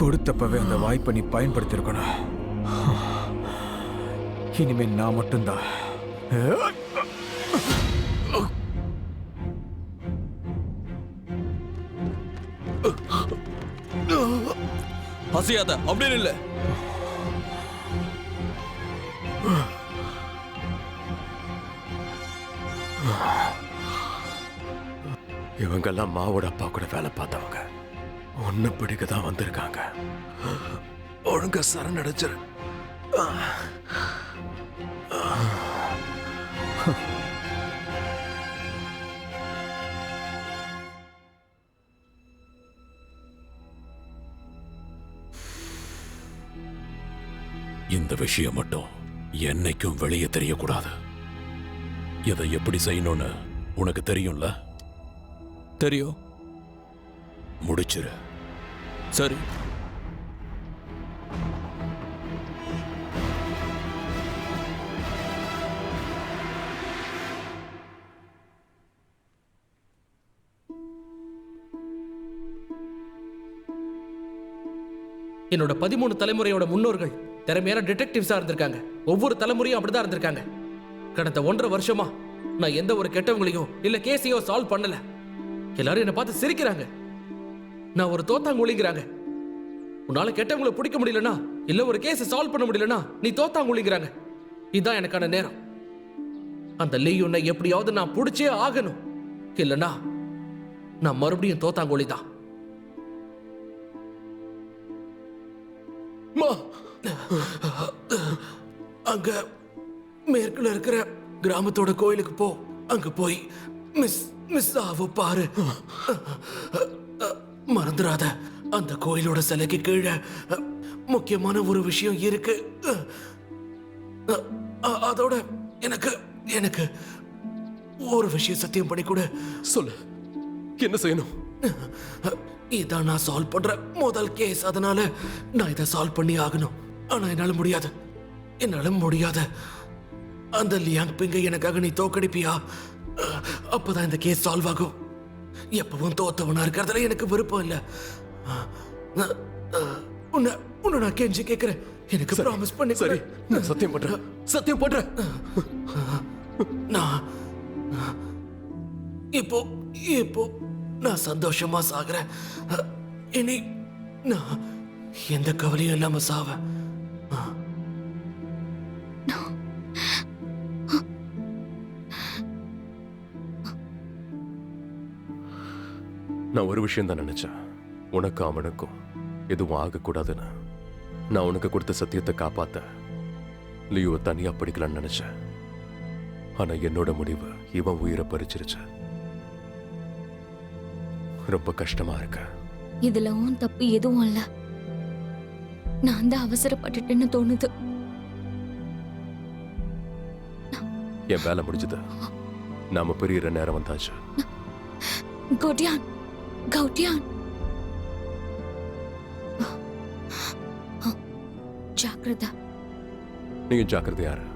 கொடுத்தப்பவே அந்த வாய்ப்பை நீ பயன்படுத்தியிருக்கணும். இனிமே நான் மட்டும்தான். அசையாத, அப்படின்னு இல்ல. இவங்கெல்லாம் மாவோட அப்பா கூட வேலை பார்த்தவங்க. ஒன்னு பிடிக்க தான் வந்திருக்காங்க. ஒழுங்கா சரணடைச்சிரு. இந்த விஷயம் மட்டும் என்னைக்கும் வெளியே தெரியக்கூடாது. இதை எப்படி செய்யணும்னு உனக்கு தெரியும்ல? தெரியும். முடிச்சிரு. சரி. என்னோட 13 தலைமுறையோட முன்னோர்கள் திறமையான டிடெக்டிவ்ஸா இருந்திருக்காங்க. ஒவ்வொரு தலைமுறையும் அப்படிதான் இருந்திருக்காங்க. கடந்த 1.5 வருஷமா நான் எந்த ஒரு கெட்டவங்களையோ இல்ல கேஸையோ சால்வ் பண்ணல. எல்லாரும் என்ன பார்த்து சிரிக்கிறாங்க. நான் ஒரு தோத்தாங்குழிங்கிறாங்க. உன்னால கெட்டவங்களை பிடிக்க முடியலனா இல்ல ஒரு கேஸை சால்வ் பண்ண முடியலனா நீ தோத்தாங்குழிங்கிறாங்க. இதுதான் எனக்கான நேரம். அந்த லீயுனை எப்படியாவது நான் பிடிச்சே ஆகணும். இல்லனா நான் மறுபடியும் தோத்தாங்குழி தான். அங்க மேற்குல இருக்கிற கிராமத்தோட கோயிலுக்கு போ. அங்க போய் மிஸ் ஆவ பாரு. மறந்துடாத, அந்த கோயிலோட சிலைக்கு கீழே முக்கியமான ஒரு விஷயம் இருக்கு. அதோட எனக்கு எனக்கு ஒரு விஷயம் சத்தியம் பண்ணி கூட. சொல்லு, என்ன செய்யணும்? இதான் நான் சால்வ் பண்ற முதல் கேஸ். அதனால நான் இதை சால்வ் பண்ணி ஆகணும். ஆனா என்னால முடியாது. அந்த லியாங் பிங்கை எனக்காக நீ தோக்கடிப்பியா? அப்பதான் இந்த கேஸ் சால்வ் ஆகும். எப்பவும் தோத்தவனா இருக்கிறதுல எனக்கு விருப்பம் இல்ல. உன்னை நான் கெஞ்சி கேட்கிறேன். எனக்கு ப்ராமிஸ் பண்ணி. சரி, நான் சத்தியம் பண்றேன். நான் இப்போ நான் சந்தோஷமா சாகுறேன். இனி நான் எந்த கவலையும் இல்லாம சாவேன். நான் ஒரு விஷயம் தான் நினைச்சேன். உனக்கும் அவனுக்கும் எதுவும் ஆகக்கூடாதுன்னு. நான் உனக்கு கொடுத்த சத்தியத்தை காப்பாத்த லியோவை தனியா படிக்கலான்னு நினைச்சேன். ஆனா என்னோட முடிவு இவன் உயிரை பறிச்சிருச்சு. ரொம்ப கஷ்டமா இருக்க. இதுல உன் தப்பு எதுவும் இல்ல. நான் தான் அவசரப்பட்டுட்டேன்னு தோணுது. என் வேலை முடிஞ்சது. நாம பிரியிற நேரம் வந்தாச்சு. கௌட்டியான் ஜாக்கிரதா. நீங்க ஜாக்கிரதையா இரு.